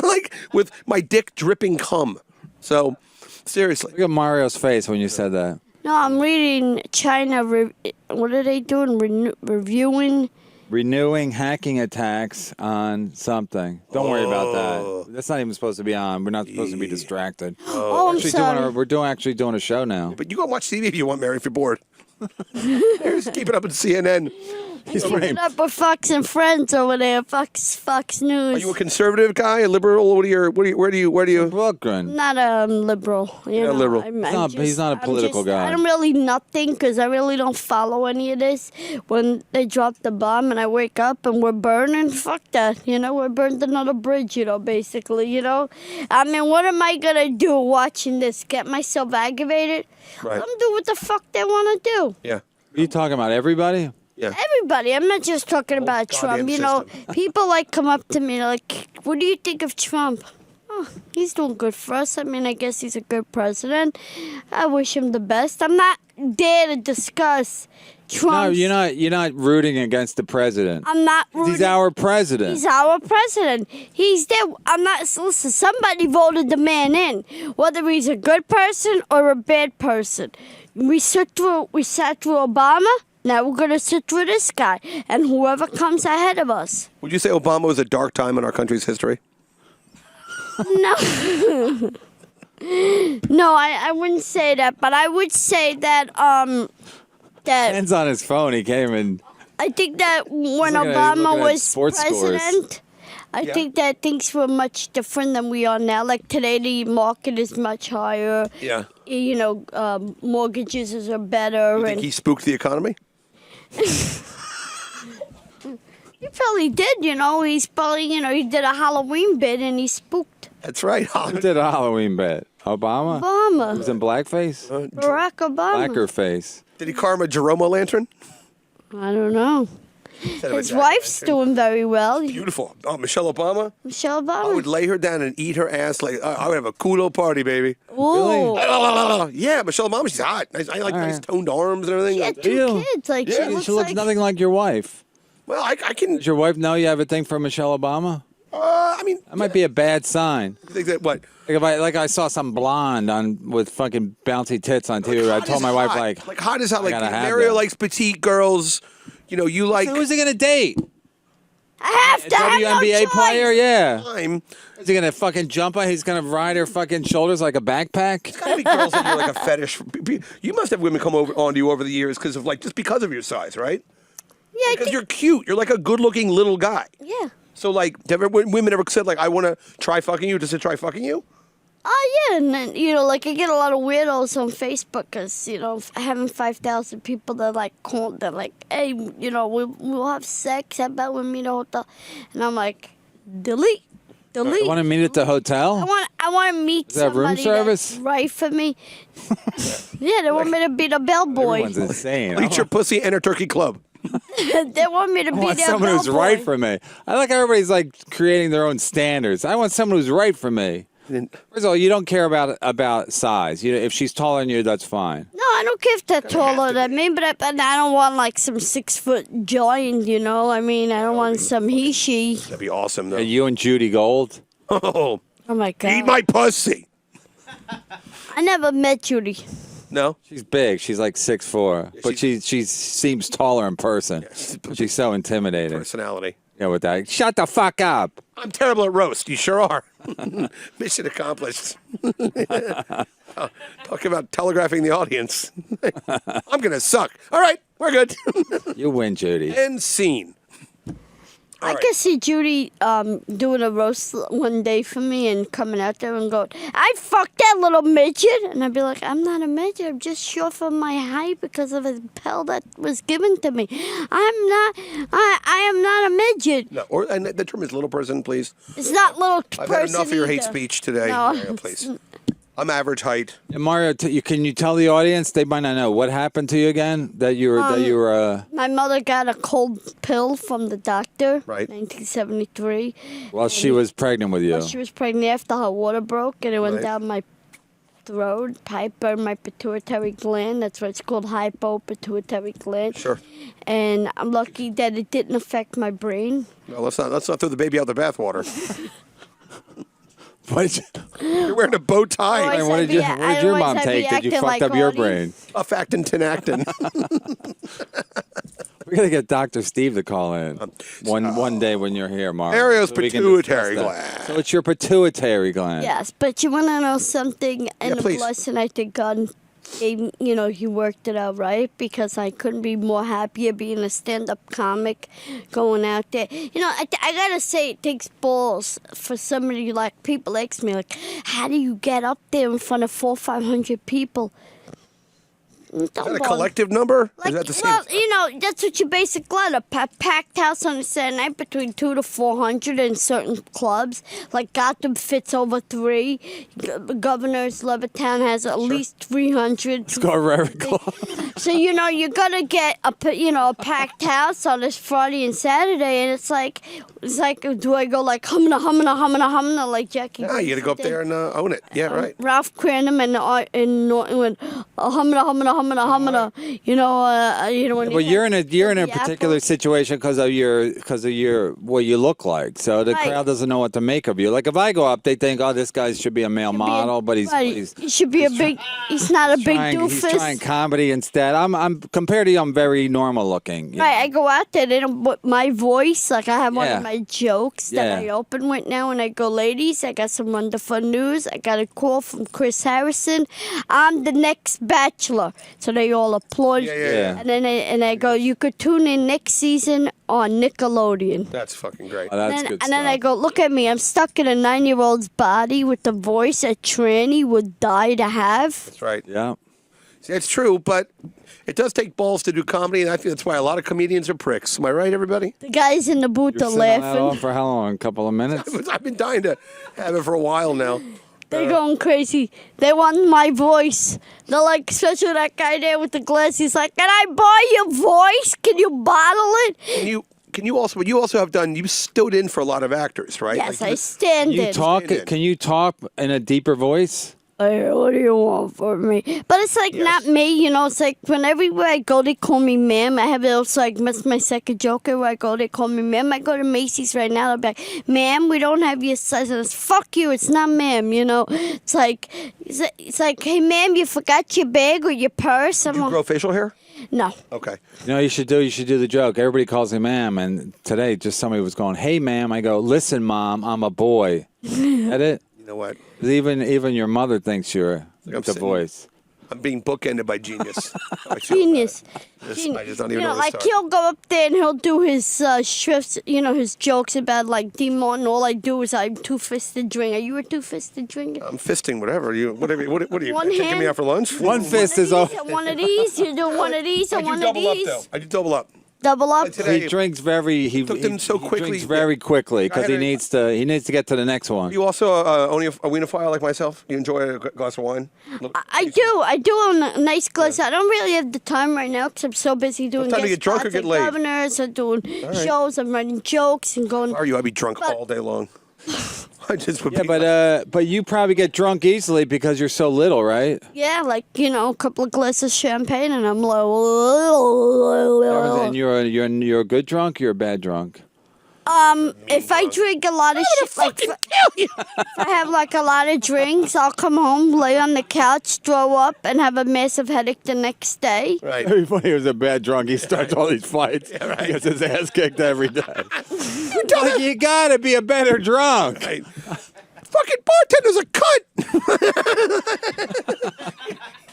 like with my dick dripping cum. So seriously, Look at Mario's face when you said that. No, I'm reading China. What are they doing? Reviewing. Renewing hacking attacks on something. Don't worry about that. That's not even supposed to be on. We're not supposed to be distracted. Oh, I'm sorry. We're actually doing a show now. but you go watch TV if you want, Mary, if you're bored. Just keep it up with CNN. He's Keep it up with Fox and Friends over there. Fox News. Are you a conservative guy, a liberal? Where do you? Brooklyn. Not a liberal. You know, liberal. He's not a political guy. I'm really nothing because I really don't follow any of this. When they drop the bomb and I wake up and we're burning, fuck that. You know, we're burned another bridge, you know, basically, you know. I mean, what am I going to do watching this? Get myself aggravated? Right. Let them do what the fuck they want to do. Yeah. Are you talking about everybody? Yeah. Everybody. I'm not just talking about goddamn Trump. You know, system. people like come up to me like, what do you think of Trump? Oh, he's doing good for us. I mean, I guess he's a good president. I wish him the best. I'm not there to discuss Trump. No, you're not rooting against the president. I'm not rooting. He's our president. He's our president. He's there. I'm not. Listen, somebody voted the man in, whether he's a good person or a bad person. We sat through Obama. Now we're gonna sit through this guy, and whoever comes ahead of us. Would you say Obama was a dark time in our country's history? No. No, I wouldn't say that, but I would say that that Hands on his phone. He came and I think that when looking at- Obama looking at was sports scores. president, I think that things were much different than we are now. Like today, the market is much higher. Yeah. You know, mortgages are better, You and think he spooked the economy? he probably did. You know, he's probably he did a Halloween bit and he spooked That's right. who did a Halloween bet? Obama? Obama, Was in blackface? Barack Obama. Blacker face. Did he carve a Jerome lantern? I don't know. His wife's doing very well. Beautiful. Oh, Michelle Obama. Michelle I would Obama. lay her down and eat her ass like I would have a cool old party, baby. Ooh. Yeah, Michelle Obama. She's hot. I like nice right. toned arms and everything. She had you? 2 kids. Like Yeah. She looks nothing like your wife. Well, I can. Does your wife know you have a thing for Michelle Obama? I mean, That might be a bad sign. I think that what? Like if I saw some blonde with fucking bouncy tits on TV. I Hot told is my wife hot. like hot is hot. Like gotta have Mario that. likes petite girls. You know, you like who's he gonna date? I have to have no WNBA choice. player? Yeah. time. Is he gonna fucking jump her? He's gonna ride her fucking shoulders like a backpack? Gotta be girls that you're like a fetish. You must have women come on to you over the years because of your size, right? Yeah, I Because think, you're cute. You're like a good-looking little guy. yeah. So like, have women ever said like, I want to try fucking you? Does it try fucking you? Oh yeah, and then like I get a lot of weirdos on Facebook because having 5,000 people that call, they're like, hey, we'll have sex. How about we meet at a hotel? And I'm like, delete. You want to meet at the hotel? I want to meet that room somebody service? that's right for me. Yeah, they want me to be the bellboy. Everyone's insane. Eat your pussy, enter turkey club. They want me to I be want their someone who's bellboy. right for me. I like how everybody's like creating their own standards. I want someone who's right for me. And First of all, you don't care about size. If she's taller than you, that's fine. No, I don't care if they're taller than me, but I don't want like some 6-foot giant, you know? I mean, I don't want some he-she. that'd be awesome, though. You and Judy Gold. Oh, Oh, my God. eat my pussy. I never met Judy. No? She's big. She's like 6'4", but she seems taller in person. She's so intimidating. Personality. Yeah, with that. Shut the fuck up. I'm terrible at roast. You sure are. Mission accomplished. Talk about telegraphing the audience. I'm going to suck. All right, we're good. You win, Judy. End scene. I could see Judy doing a roast one day for me and coming out there and going, I fucked that little midget. And I'd be like, I'm not a midget. I'm just short for my height because of a pill that was given to me. I am not a midget. No, and the term is little person, please. It's not little person I've had enough of your hate either. speech today. No. Mario, please. I'm average height. And Mario, can you tell the audience? They might not know what happened to you again. That you were. My mother got a cold pill from the doctor. Right. 1973. While she was pregnant with you. Well, she was pregnant after her water broke and it went Right. down my throat, piper, my pituitary gland. That's why it's called hypopituitary gland. Sure. And I'm lucky that it didn't affect my brain. No, let's not throw the baby out the bathwater. What? You're wearing a bow tie. Otherwise, What did your otherwise mom I'd be take? Did you acting fucked like up your Artie. brain? A factin, tinactin. We're gonna get Dr. Steve to call in one day when you're here, Mario. Mario's so we can pituitary discuss that. gland. So it's your pituitary gland. Yes, but you want to know something? And a please. blessing, I think God gave, he worked it out right because I couldn't be more happier being a stand-up comic going out there. I got to say, it takes balls for somebody like people ask me, like, how do you get up there in front of 400 or 500 people? Is that a collective number? Like, Is that the same? well, that's what you basically got. A packed house on a Saturday night between 200 to 400 in certain clubs. Like Gotham fits over 3. Governor's Levittown has at least 300. Let's go Rary Club. So, you're going to get a packed house on this Friday and Saturday. And it's like, do I go like humna, like Jackie? Ah, you got to go up there and own it. Yeah, right. Ralph Cranham in Norton went humna. When Well, you're in a the particular apple. situation because of your what you look like. So the Right. crowd doesn't know what to make of you. Like if I go up, they think, oh, this guy should be a male model, but he's he should be he's not a big he's doofus. trying comedy instead. I'm compared to you, I'm very normal looking. you Right, know? I go out there, they don't put my voice, like I have one Yeah. of my jokes that I Yeah. open with now, and I go, ladies, I got some wonderful news. I got a call from Chris Harrison. I'm the next Bachelor. So they all applaud. Yeah. And then I go, you could tune in next season on Nickelodeon. That's fucking great. Oh, that's And good then I stuff. go, look at me. I'm stuck in a 9-year-old's body with the voice a tranny would die to have. That's right. Yeah. See, it's true, but it does take balls to do comedy, and I think that's why a lot of comedians are pricks. Am I right, everybody? The guys in the booth You're are sitting on that all laughing. for how long? A couple of minutes? I've been dying to have it for a while now. They're going crazy. They want my voice. They're like, especially that guy there with the glasses. He's like, can I buy your voice? Can you bottle it? Can you also? You also have done. You stood in for a lot of actors, right? Yes, Like, I stand You it. talk? Stand in. Can you talk in a deeper voice? Hey, what do you want from me? But it's like not me, It's like when everywhere I go, they call me ma'am. I have it also like that's my second joke. Where I go, they call me ma'am. I go to Macy's right now. They'll be like, ma'am, we don't have your size. And it's fuck you. It's not ma'am. It's like hey ma'am, you forgot your bag or your purse. Did you grow facial hair? No. Okay. You know, you should do the joke. Everybody calls me ma'am, and today just somebody was going, "Hey, ma'am." I go, "Listen, mom, I'm a boy." Get it? You know what? Even your mother thinks you're Like I'm the sitting- voice. I'm being bookended by genius. I feel Genius. that. I just don't even know where to like start. he'll go up there and he'll do his shifts, his jokes about like D Martin. All I do is I'm two-fisted drink. Are you a two-fisted drinker? I'm fisting whatever. What are you One taking hand? me out for lunch? One fist is all. One of these. You do one of these I and do one of double up these. though. I do double up. Double up. Today- He drinks very. He Took them so quickly. drinks very quickly because I had he a- needs to. He needs to get to the next one. You also only a wienerphile like myself? You enjoy a glass of wine? I do. I do a nice glass. I don't really have the time right now because I'm so busy doing time to guest get drunk or spots get at laid? Governors. I'm doing right. shows. I'm writing jokes and going. Are you? I'd be drunk But- all day long. I just would Yeah, be but you probably get drunk easily because you're so little, right? Yeah, like, a couple of glasses of champagne, and I'm like, And you're a good drunk. You're a bad drunk. if I drink a lot of shit, like, if I have like a lot of drinks, I'll come home, lay on the couch, throw up, and have a massive headache the next day. right. Every time he was a bad drunk, he starts all these fights. Yeah, right. He gets his ass kicked every day. Like, you gotta be a better drunk. Right. Fucking bartender's a cunt.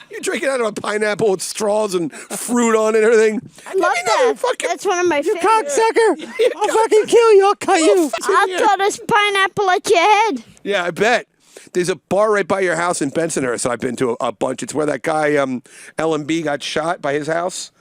You're drinking out of a pineapple with straws and fruit on it and everything. I love that. That's one of my favorites. Cocksucker! I'll fucking kill you. I'll cut you. I'll throw this pineapple at your head. Yeah, I bet. There's a bar right by your house in Bensonhurst. I've been to a bunch. It's where that guy LMB got shot by his house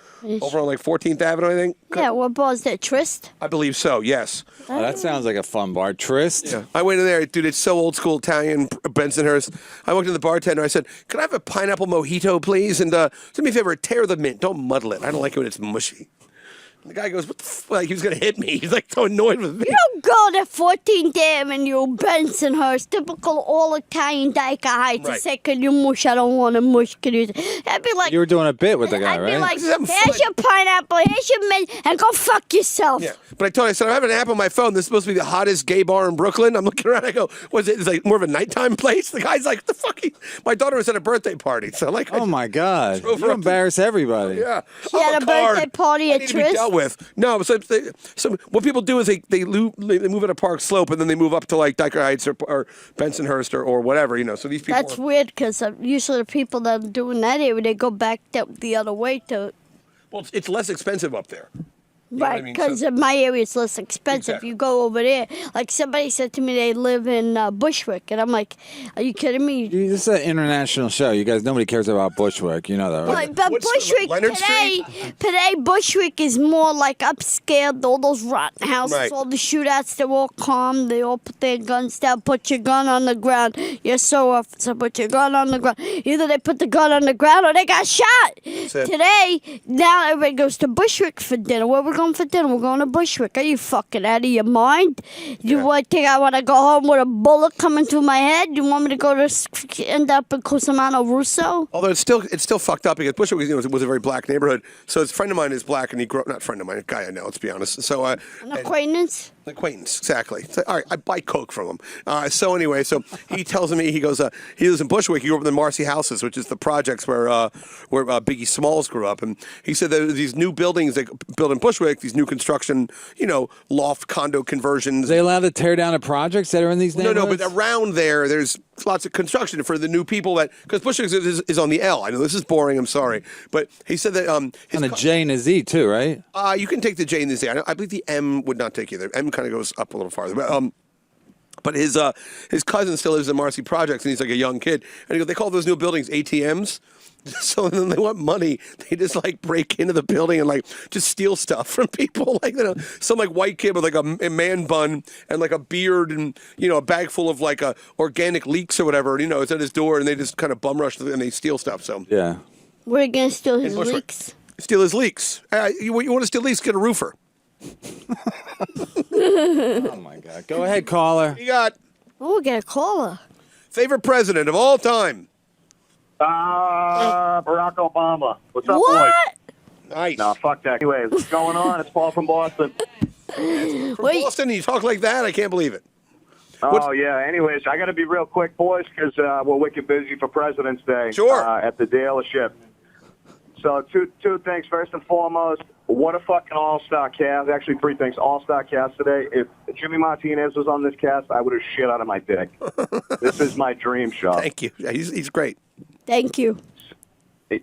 over on like 14th Avenue, I think. Yeah, what bar is that, Trist? I believe so. Yes. Oh, that sounds like a fun bar. Trist. Yeah. I went in there, dude. It's so old school Italian, Bensonhurst. I walked to the bartender. I said, "Could I have a pineapple mojito, please? And do me a favor, tear the mint. Don't muddle it. I don't like it when it's mushy." The guy goes, "What the f-" Like, he was gonna hit me. He's like so annoyed with me. You don't go to 14th Avenue, Bensonhurst, typical all Italian Dyker Heights. Right. And say, "Can you mush? I don't want to mush. Can you?" I'd be like, You were doing a bit with the guy, I'd right? be like, Just having "Here's fun." your pineapple. Here's your mint, and go fuck yourself." Yeah, but I told him, I said, "I have an app on my phone. This is supposed to be the hottest gay bar in Brooklyn." I'm looking around. I go, "Was it? It's like more of a nighttime place?" The guy's like, "The fuck?" My daughter was at a birthday party, so like, Oh my God! drove her You up to- embarrass everybody. yeah. She had I'm a birthday card. party I at need to be Trist? dealt with. No, so what people do is they move at a Park Slope and then they move up to like Dyker Heights or Bensonhurst or whatever, So these people. That's weird because usually the people that are doing that area, they go back the other way to. Well, it's less expensive up there. You know what I Right, mean? because So- in my area it's less expensive. Exactly. You go over there, like somebody said to me, they live in Bushwick, and I'm like, "Are you kidding me?" This is an international show. You guys, nobody cares about Bushwick. You know that, right? But What's Bushwick Leonard today, Bushwick is more like upscale. All those rotten houses, Right. all the shootouts, they're all calm. They all put their guns down. Put your gun on the ground. You're so officer. Put your gun on the ground. Either they put the gun on the ground or they got shot. it. Today, now everybody goes to Bushwick for dinner. Where we going for dinner? We're going to Bushwick. Are you fucking out of your mind? You think I want to go home with a bullet coming through my head? You want me to go to end up in Cusimano Russo? Although it's still fucked up because Bushwick was a very black neighborhood. So his friend of mine is black, and he grew up, not friend of mine, a guy I know. Let's be honest. So An acquaintance? acquaintance, exactly. So, all right, I buy Coke from him. So anyway, so he tells me, he goes, he lives in Bushwick. He grew up in the Marcy Houses, which is the projects where Biggie Smalls grew up. And he said that these new buildings they built in Bushwick, these new construction, loft condo conversions. Are they allowed to tear down the projects that are in these No, neighborhoods? but around there's lots of construction for the new people because Bushwick is on the L. I know this is boring. I'm sorry, but he said that his And a J and a Z too, right? you can take the J and the Z. I believe the M would not take you there. M kind of goes up a little farther, but his cousin still lives in Marcy Projects, and he's like a young kid. And he goes, they call those new buildings ATMs. So then they want money. They just like break into the building and like just steal stuff from people. Like some like white kid with like a man bun and like a beard and a bag full of like organic leeks or whatever. It's at his door, and they just kind of bum rush and they steal stuff. So Yeah. We're going to steal his Bushwick. leaks? Steal his leeks. You want to steal leeks? Get a roofer. Oh my God. Go ahead, caller. You got Oh, we got a caller. favorite president of all time. Barack Obama. What's up, boys? What? Nice. No, fuck that. Anyways, what's going on? It's Paul from Boston. From Wait. Boston, you talk like that? I can't believe it. Oh, yeah. Anyways, I got to be real quick, boys, because we're wicked busy for President's Day. Sure. At the dealership. So two things. First and foremost, what a fucking all-star cast. Actually, three things. All-star cast today. If Jimmy Martinez was on this cast, I would have shit out of my dick. This is my dream show. Thank you. Yeah, he's great. Thank you.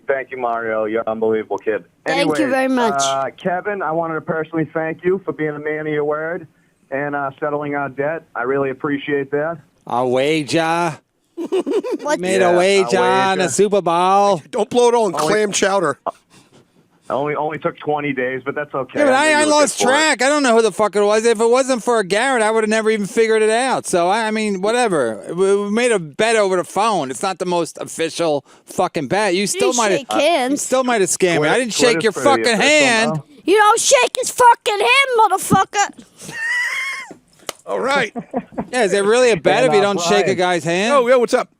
Thank you, Mario. You're an unbelievable kid. Thank you very much. Kevin, I wanted to personally thank you for being a man of your word and settling our debt. I really appreciate that. A wager. What? Made Yeah, a wager a on the wager. Super Bowl. Don't blow it all in clam chowder. Only took 20 days, but that's okay. Yeah, but knew I you were lost good for it. track. I don't know who the fuck it was. If it wasn't for Garrett, I would have never even figured it out. So, I mean, whatever. We made a bet over the phone. It's not the most official fucking bet. You still didn't might shake hands. You still might have scammed me. I didn't shake Twitter's your pretty fucking official hand. now. You don't shake his fucking hand, motherfucker. All right. Yeah, is it really a bet if you don't shake a guy's hand? Oh, yeah, what's up?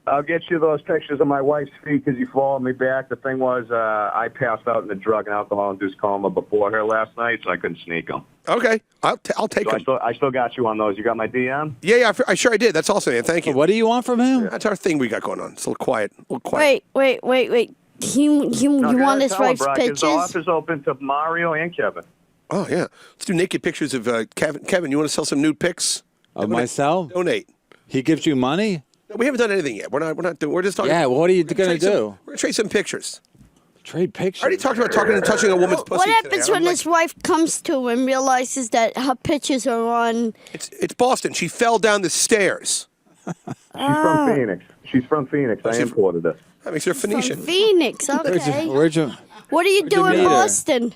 I'll get you those pictures of my wife's feet because you followed me back. The thing was, I passed out in a drug and alcohol-induced coma before her last night, so I couldn't sneak them. Okay. I'll take So them. I still got you on those. You got my DM? Yeah, I sure I did. That's awesome, man. Thank you. What do you want from him? That's our thing we got going on. It's a little quiet. A little quiet. Wait. You want his wife's pictures? The office open to Mario and Kevin. Oh, yeah. Let's do naked pictures of Kevin. Kevin, you want to sell some nude pics? Of myself? Donate. He gives you money? No, we haven't done anything yet. We're not doing. We're just talking. Yeah, what are you going to do? We're going to trade some pictures. Trade pictures? I already talked about talking and touching a woman's pussy. What today. happens I'm when like, his wife comes to and realizes that her pictures are on? It's Boston. She fell down the stairs. She's from Phoenix. I imported it. That makes her Phoenician. From Phoenix, okay. Where'd you... What do you do meet in her? Boston?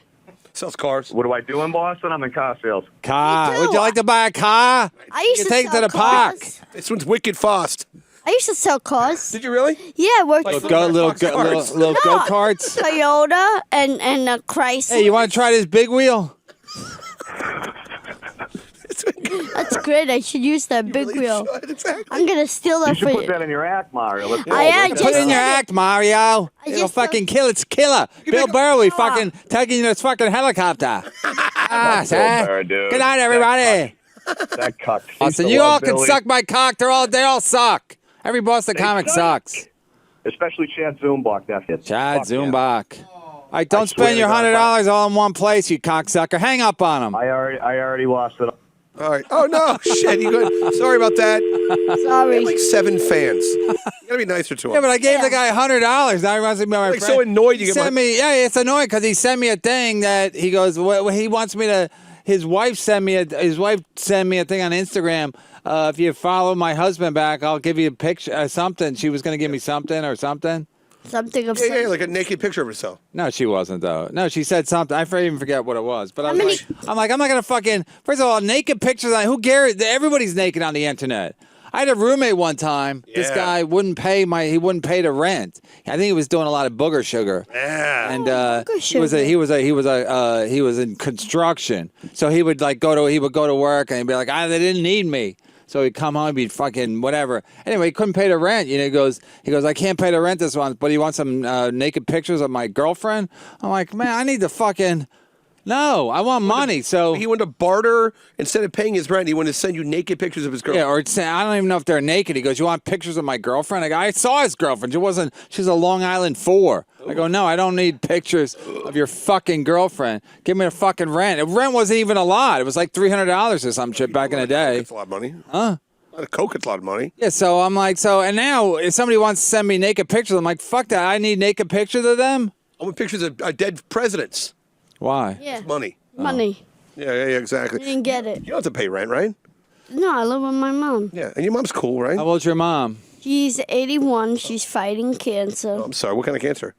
Sells cars. What do I do in Boston? I'm in car sales. Car. Me too. Would you like to buy a car? I used You to take it sell to the park. cars. This one's wicked fast. I used to sell cars. Did you really? Yeah, I worked Like for Little Cars. go-karts? Toyota and a Chrysler. Hey, you want to try this big wheel? That's great. I should use that big Really wheel. should, exactly. I'm gonna steal You that should for put you. that in your act, Mario. Let's go. I Let's just Put it in your said it. act, Mario. It'll just fucking kill. It's killer. Bill Burley fucking taking this fucking helicopter. Burr, dude. Good night, everybody. That cuck. Listen, you all can suck my cock. They all suck. Every Boston comic suck. sucks. Especially Chad Zumbuck. That hit. Chad Fuck yeah. Zumbach. All right, don't swear spend to your God, $100 all in one place, you cocksucker. Hang up on him. I already lost it. All right. Oh no, shit. You good? Sorry about that. I Sorry. have like 7 fans. You gotta be nicer to him. Yeah, but I gave the guy $100. Now he wants to be my Like, friend. so annoyed you He get sent my- me. Yeah, it's annoying because he sent me a thing that he goes. He wants me to. His wife sent me a thing on Instagram. If you follow my husband back, I'll give you a picture, something. She was going to give me something or something. Something of Yeah, like a naked picture of herself. No, she wasn't though. No, she said something. I even forget what it was. But I'm many- like, I'm not gonna fucking. First of all, naked pictures. Who cares? Everybody's naked on the internet. I had a roommate one time. This Yeah. guy wouldn't pay the rent. I think he was doing a lot of booger sugar. Yeah. And Booger he was in construction. So he would go to work and he'd be like, they didn't need me. So he'd come home, he'd fucking whatever. Anyway, he couldn't pay the rent. You know, he goes, I can't pay the rent this month, but he wants some naked pictures of my girlfriend. I'm like, man, I need to fucking, no, I want money. So He wanted to barter instead of paying his rent. He wanted to send you naked pictures of his girl. yeah, or say, I don't even know if they're naked. He goes, you want pictures of my girlfriend? I go, I saw his girlfriend. She's a Long Island 4. I go, no, I don't need pictures of your fucking girlfriend. Give me the fucking rent. Rent wasn't even a lot. It was like $300 or some shit back in the day. It's a lot of money. Huh? A lot of coke. It's a lot of money. Yeah, so I'm like, and now if somebody wants to send me naked pictures, I'm like, fuck that. I need naked pictures of them. I want pictures of dead presidents. Why? Yeah. Money. Money. Yeah, exactly. I didn't get it. You don't have to pay rent, right? No, I live with my mom. Yeah, and your mom's cool, right? How old's your mom? She's 81. She's fighting cancer. I'm sorry. What kind of cancer?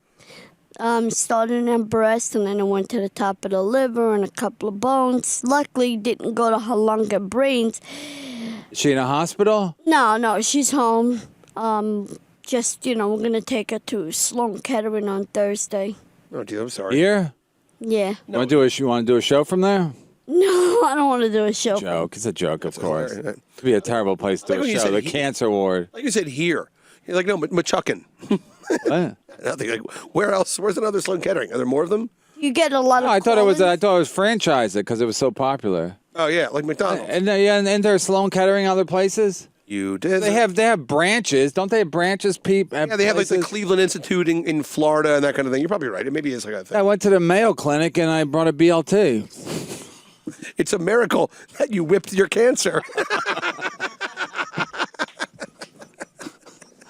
Started in breast, and then it went to the top of the liver and a couple of bones. Luckily, didn't go to her lung and brains. Is she in a hospital? No, she's home. We're gonna take her to Sloan Kettering on Thursday. Oh, geez, I'm sorry. Here? Yeah. You want to do a show from there? No, I don't want to do a show. Joke. It's a joke, of course. All right. It'd be a terrible place to Like do when a you show. said The he- cancer ward. Like you said here. You're like, no, Machuckin. What? Nothing. Like, where else? Where's another Sloan Kettering? Are there more of them? You get a lot of. No, I thought it was call-ins. franchised it because it was so popular. Oh, yeah, like McDonald's. And there Sloan Kettering other places? You did. They have branches. Don't they have branches, Pete? Yeah, they have like the Cleveland Institute in Florida and that kind of thing. You're probably right. It maybe is like a thing. I went to the Mayo Clinic and I brought a BLT. It's a miracle that you whipped your cancer.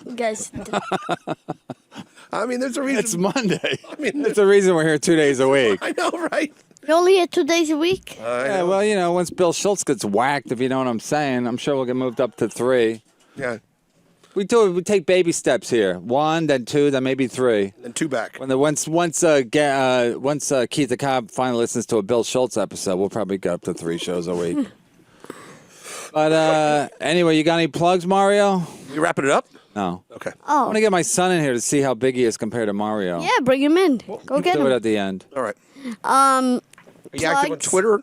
You guys. I mean, there's a reason. It's Monday. I mean, That's the reason we're here 2 days a week. I know, right? You're only here 2 days a week. Yeah, well, once Bill Schultz gets whacked, if you know what I'm saying, I'm sure we'll get moved up to 3. Yeah. We take baby steps here. 1, then 2, then maybe 3. And 2 back. Once Keith the Cop finally listens to a Bill Schultz episode, we'll probably go up to 3 shows a week. But anyway, you got any plugs, Mario? You wrapping it up? No. Okay. I Oh, want to get my son in here to see how big he is compared to Mario. yeah, bring him in. Go get Do it him. at the end. All right. Are you active on Plugs? Twitter?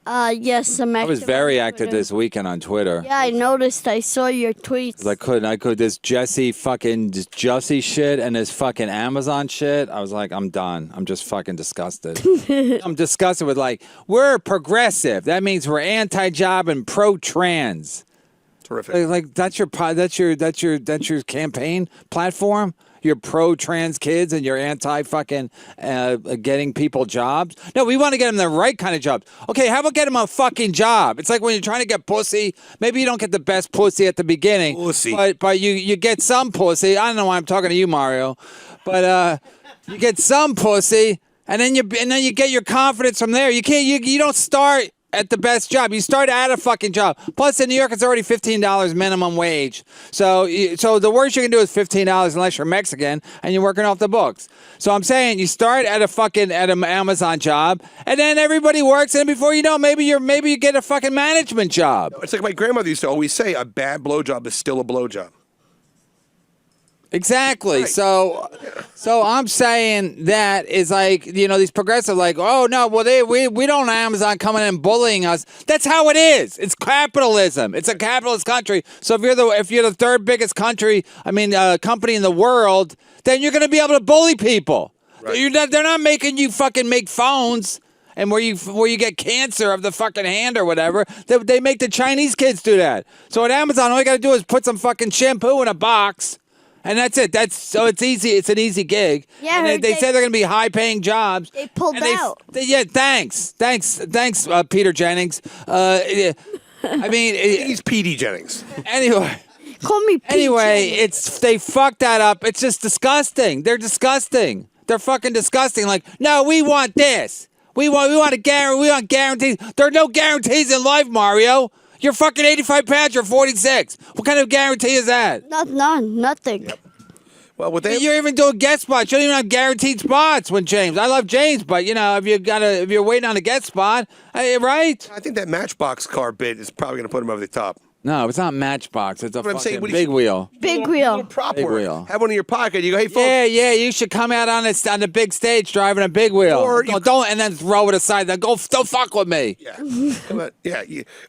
Yes, I'm I was active very on active Twitter. this weekend on Twitter. Yeah, I noticed. I saw your tweets. I could. This Jussie shit and this fucking Amazon shit. I was like, I'm done. I'm just fucking disgusted. I'm disgusted with we're progressive. That means we're anti-job and pro-trans. Terrific. Like that's your campaign platform. You're pro-trans kids and you're anti-fucking getting people jobs. No, we want to get them the right kind of jobs. Okay, how about get them a fucking job? It's like when you're trying to get pussy. Maybe you don't get the best pussy at the beginning, Pussy. but you get some pussy. I don't know why I'm talking to you, Mario, but you get some pussy, and then you get your confidence from there. You don't start at the best job. You start at a fucking job. Plus, in New York, it's already $15 minimum wage. So the worst you can do is $15 unless you're Mexican and you're working off the books. So I'm saying you start at an Amazon job, and then everybody works, and before you know, maybe you get a fucking management job. It's like my grandmother used to always say, a bad blowjob is still a blowjob. Exactly. Right. So I'm saying that is these progressive oh no, well we don't want Amazon coming in and bullying us. That's how it is. It's capitalism. It's a capitalist country. So if you're the third biggest company in the world, then you're going to be able to bully people. Right. They're not making you fucking make phones. And where you get cancer of the fucking hand or whatever, they make the Chinese kids do that. So at Amazon, all you got to do is put some fucking shampoo in a box. And that's it. So it's easy. It's an easy gig. Yeah, and they say they're going to be high-paying jobs. They pulled out. Thanks, Peter Jennings. I mean, He's Petey Jennings. anyway. Call me Pete Jennings. They fucked that up. It's just disgusting. They're disgusting. They're fucking disgusting. No, we want this. We want guarantees. There are no guarantees in life, Mario. You're fucking 85 pounds. You're 46. What kind of guarantee is that? Nothing. Yep. Well, You're even doing guest spots. You don't even have guaranteed spots with James. I love James, but if you're waiting on a guest spot, right? I think that Matchbox car bit is probably going to put him over the top. No, it's not Matchbox. It's a But I'm saying, fucking what do you- big wheel. Big wheel. Little prop Big work. wheel. Have one in your pocket. You go, hey, folks. Yeah, you should come out on the big stage driving a big wheel. Or you- Don't and then throw it aside. Then don't fuck with me. Yeah. Come on. Yeah.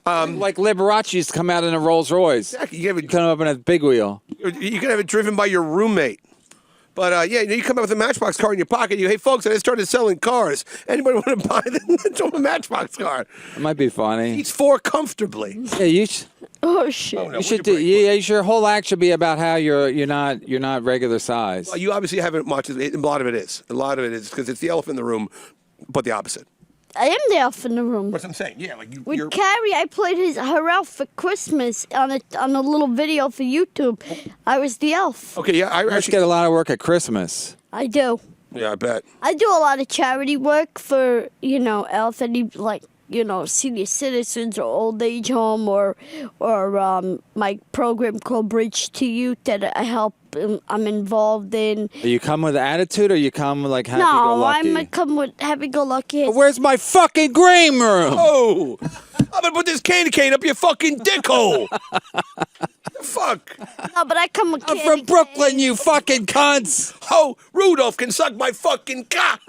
Like Liberace used to come out in a Rolls Royce. Exactly. You Come up in a big wheel. can have it driven by your roommate. But you come out with a Matchbox car in your pocket. You, hey, folks, I just started selling cars. Anybody want to buy a Matchbox car? It might be funny. Eats four comfortably. Yeah, you should. Oh shit. Oh, no, You should we do. can break. Your whole act should be about how you're not regular size. Well, you obviously haven't watched it. A lot of it is. A lot of it is because it's the elephant in the room, but the opposite. I am the elf in the room. That's what I'm saying. Yeah, like With you're. Carrie, I played her elf for Christmas on a little video for YouTube. I was the elf. Okay, yeah, I Let's actually. get a lot of work at Christmas. I do. Yeah, I bet. I do a lot of charity work for, elf and senior citizens or old age home or my program called Bridge to Youth that I help. I'm involved in. You come with attitude, or you come like happy go No, lucky? I'm come with happy-go-lucky. Where's my fucking green room? Oh, I'm gonna put this candy cane up your fucking dick hole. The fuck? No, but I come with I'm candy from Brooklyn, cane. you fucking cunts. Oh, Rudolph can suck my fucking cock.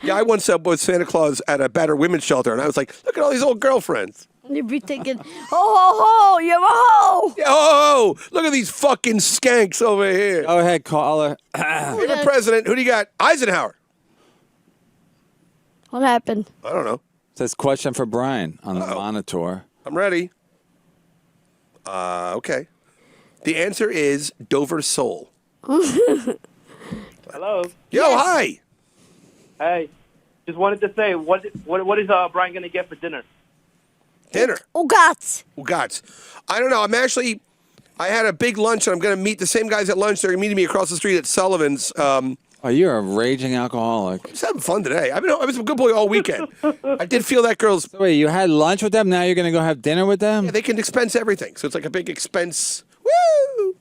Yeah, I once was Santa Claus at a battered women's shelter, and I was like, look at all these old girlfriends. And you'd be thinking, ho, you're a hoe. Yeah, oh, look at these fucking skanks over here. Go ahead, caller. Favorite president, who do you got? Eisenhower. What happened? I don't know. Says question for Brian on the monitor. I'm ready. Okay. The answer is Dover Soul. Hello. Yo, hi. Hey. Just wanted to say, what is Brian gonna get for dinner? Dinner. Oh, gods. Oh, gods. I don't know. I had a big lunch, and I'm going to meet the same guys at lunch. They're meeting me across the street at Sullivan's. Oh, you're a raging alcoholic. Just having fun today. I was a good boy all weekend. I did feel that girl's. So wait, you had lunch with them? Now you're going to go have dinner with them? Yeah, they can expense everything. So it's like a big expense. Woo!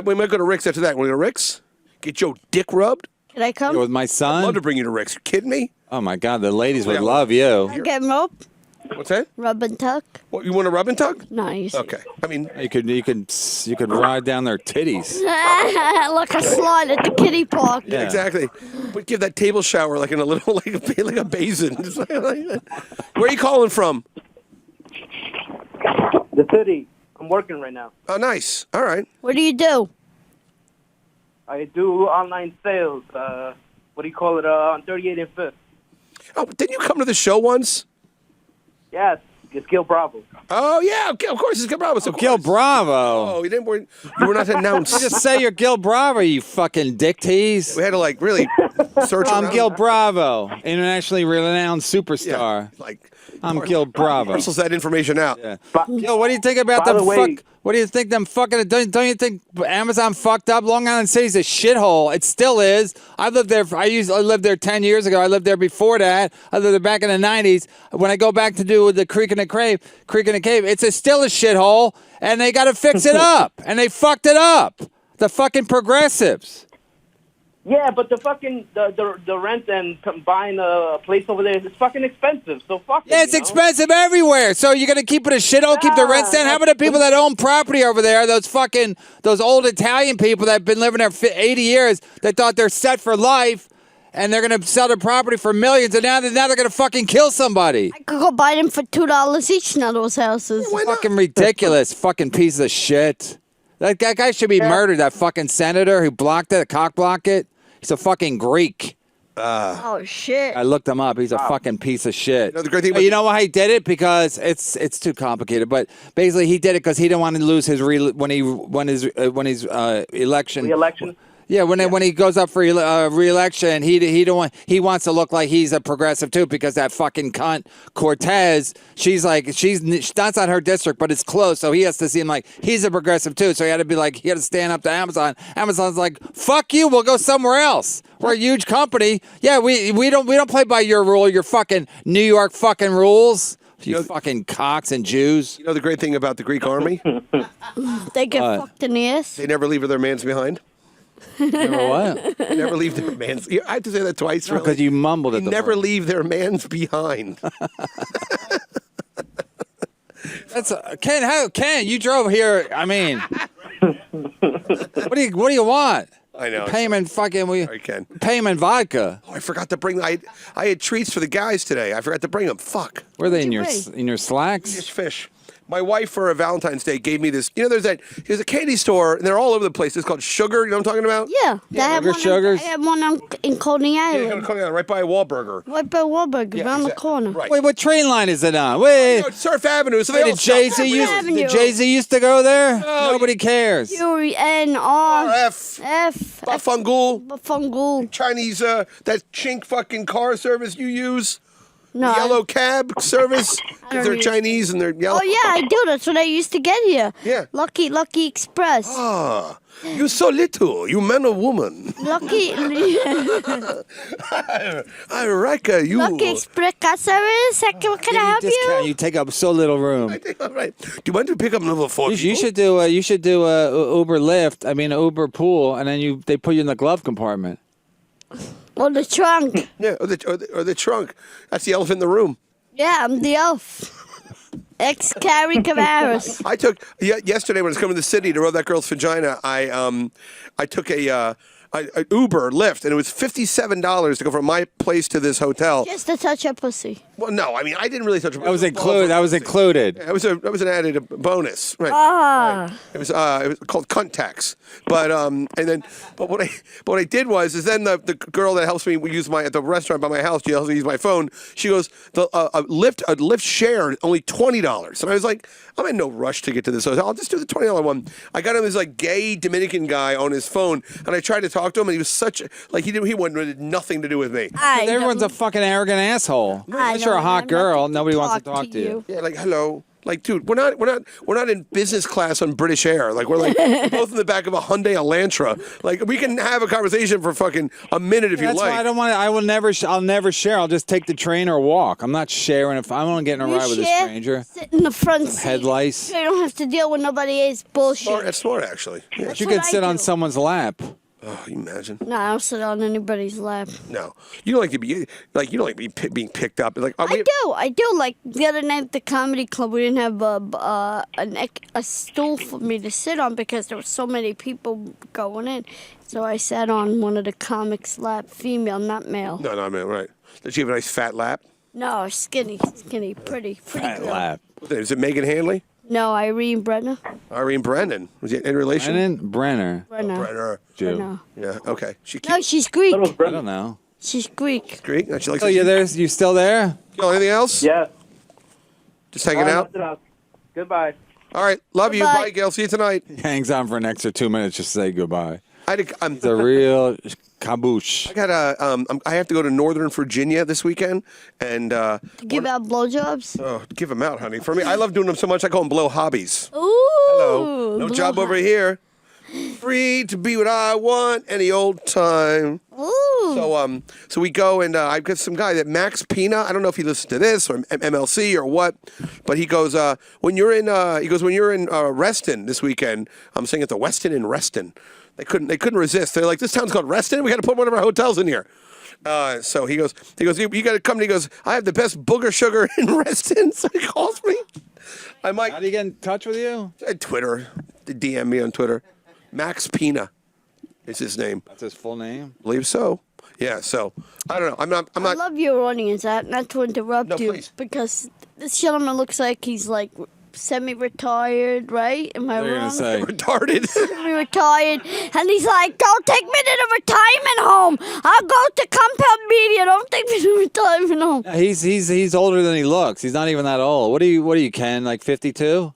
We might go to Rick's after that. Want to go to Rick's? Get your dick rubbed? Can I come? With my I'd son? love to bring you to Rick's. You kidding me? Oh, my God. The ladies would Yeah. love you. I get him up. What's that? Rub and tuck? What, you want a rub and tug? Nice. Okay. I mean, You could ride down their titties. Like a slide at the kiddie park. Yeah. exactly. But give that table shower like in a little, like a basin. Just like that. Where are you calling from? The city. I'm working right now. Oh, nice. All right. What do you do? I do online sales. What do you call it? On 38 and 5th. Oh, didn't you come to the show once? Yes, it's Gil Bravo. Oh, yeah. Okay, of course, it's Gil Bravo. Of Gil course. Bravo. Oh, you were not announced. Just say you're Gil Bravo, you fucking dick tease. We had to like really search I'm around. Gil Bravo, internationally renowned Yeah, superstar. like I'm Gil Bravo. parcels that information out. Yeah. Gil, what do you think about By the the way- fuck? What do you think them fucking? Don't you think Amazon fucked up? Long Island City's a shithole. It still is. I lived there. I lived there 10 years ago. I lived there before that. I lived there back in the 90s. When I go back to do the Creek in the Cave, it's still a shithole, and they got to fix it up, and they fucked it up. The fucking progressives. Yeah, but the fucking the rent and buying a place over there is fucking expensive. So fuck it. Yeah, it's expensive everywhere. So you're gonna keep it a shithole, keep the rents down? How about the people that own property over there? Those old Italian people that have been living there for 80 years that thought they're set for life, and they're gonna sell their property for millions, and now they're gonna fucking kill somebody. I could go buy them for $2 each now, those houses. Fucking ridiculous, fucking piece of shit. That guy should be murdered. That fucking senator who blocked it, cock blocked it. He's a fucking Greek. Oh, shit. I looked him up. He's a fucking piece of shit. You know, the great thing But about- you know why he did it? Because it's too complicated. But basically, he did it because he didn't want to lose his when his election. Re-election? Yeah, when he goes up for re-election, he wants to look like he's a progressive too, because that fucking cunt Cortez, that's not her district, but it's close, so he has to seem like he's a progressive too. So he had to stand up to Amazon. Amazon's like, fuck you, we'll go somewhere else. We're a huge company. Yeah, we don't play by your rule, your fucking New York fucking rules. You fucking cocks and Jews. You know the great thing about the Greek army? They get fucked in the ass. They never leave their mans behind. Remember what? They never leave their mans. I have to say that twice. Really. Because you mumbled They at the never moment. leave their mans behind. That's Ken, you drove here. I mean, what do you want? I know. Payment fucking Sorry, Ken. payment vodka. Oh, I forgot to bring. I had treats for the guys today. I forgot to bring them. Fuck. Were they in you your slacks? Just fish. My wife for a Valentine's Day gave me this. You know, there's a candy store, and they're all over the place. It's called Sugar. You know what I'm talking about? Yeah. I have Sugars? I have one in Coney Yeah, Island. coming out right by Wahlburger. Right by Wahlberg, Yeah, around the exactly. corner. Right. Wait, what train line is it on? Wait, No, it's Surf Avenue. So they all did Jay-Z Avenue. used to go there? No, Nobody cares. UNR F. F Bafungul. Bafungul. Chinese, that chink fucking car service you use. No. Yellow cab service. don't Because they're use Chinese and they're yellow. Oh yeah, I do. That's what I used to get here. Yeah. Lucky Express. Ah, you so little. You man or woman. Lucky I reckon you. Lucky Express car service. What can I help Discount. you? You take up so little room. All right. Do you want to pick up number 4? You should do Uber Lyft. I mean Uber Pool, and then they put you in the glove compartment. Or the trunk. Yeah, or the trunk. That's the elephant in the room. Yeah, I'm the elf. Ex-Carrie Cavaris. I took yesterday when I was coming to the city to rub that girl's vagina. I took a Uber Lyft, and it was $57 to go from my place to this hotel. Just to touch her pussy. Well, no, I mean I didn't really touch it. That was included. It was an added bonus. Right. Ah. It was called cunt tax. But what I did was then the girl that helps me use at the restaurant by my house, she helps me use my phone. She goes, a Lyft share only $20, and I was like, I'm in no rush to get to this hotel. I'll just do the $20 one. I got him this gay Dominican guy on his phone, and I tried to talk to him, and he was such he wanted nothing to do with me. Everyone's a fucking arrogant asshole. Unless you're a hot girl, nobody wants to talk to you. Yeah, hello. Dude, we're not in business class on British Air. We're both in the back of a Hyundai Elantra. We can have a conversation for fucking a minute if you That's like. why I don't want to. I'll never share. I'll just take the train or walk. I'm not sharing. If I'm gonna get in a ride with a stranger, Sit in the front seat. head lice. So you don't have to deal with nobody else's bullshit. That's smart, actually. Yeah. But you what can I sit on do. someone's lap. Oh, you imagine? No, I don't sit on anybody's lap. No, you don't like to be you don't like to be being picked up. Like I do. Like the other night at the comedy club, we didn't have a stool for me to sit on because there were so many people going in. So I sat on one of the comics' lap, female, not male. No, I mean, right. Does she have a nice fat lap? No, skinny, pretty Fat girl. lap. Is it Megan Hanley? No, Irene Brenner. Irene Brennan. Was he in relation? Brenner. Brenner. Jew. Brenner. Yeah. Okay. She No, she's Greek. I don't know. She's Greek. Greek. She likes. Oh, you there? You still there? Yo, anything else? Yeah. Just hanging out. Goodbye. All right. Love you. Bye. Bye, Gail. See you tonight. He hangs on for an extra 2 minutes just to say goodbye. I'm It's a real kaboosh. I got I have to go to Northern Virginia this weekend and To give out blowjobs. oh, give them out, honey. For me, I love doing them so much. I call them blow hobbies. Ooh. Hello, no job over here. Free to be what I want any old time. Ooh. So we go and I've got some guy that Max Pina. I don't know if he listens to this or MLC or what, but he goes when you're in Reston this weekend. I'm saying at the Westin in Reston. They couldn't resist. They're like, this town's called Reston. We got to put one of our hotels in here. So he goes, you got to come. And he goes, I have the best booger sugar in Reston. So he calls me. I might. How do you get in touch with you? Twitter. DM me on Twitter. Max Pina is his name. That's his full name? I believe so. Yeah. So I don't know. I'm I not. love your audience. Not to interrupt No, you, please. because this gentleman looks like he's like semi-retired, right? Am I What are you wrong? going to say? retarded. Semi-retired, and he's like, "Don't take me to the retirement home. I'll go to compound media. Don't take me to the retirement home." He's older than he looks. He's not even that old. What are you, Ken? Like 52?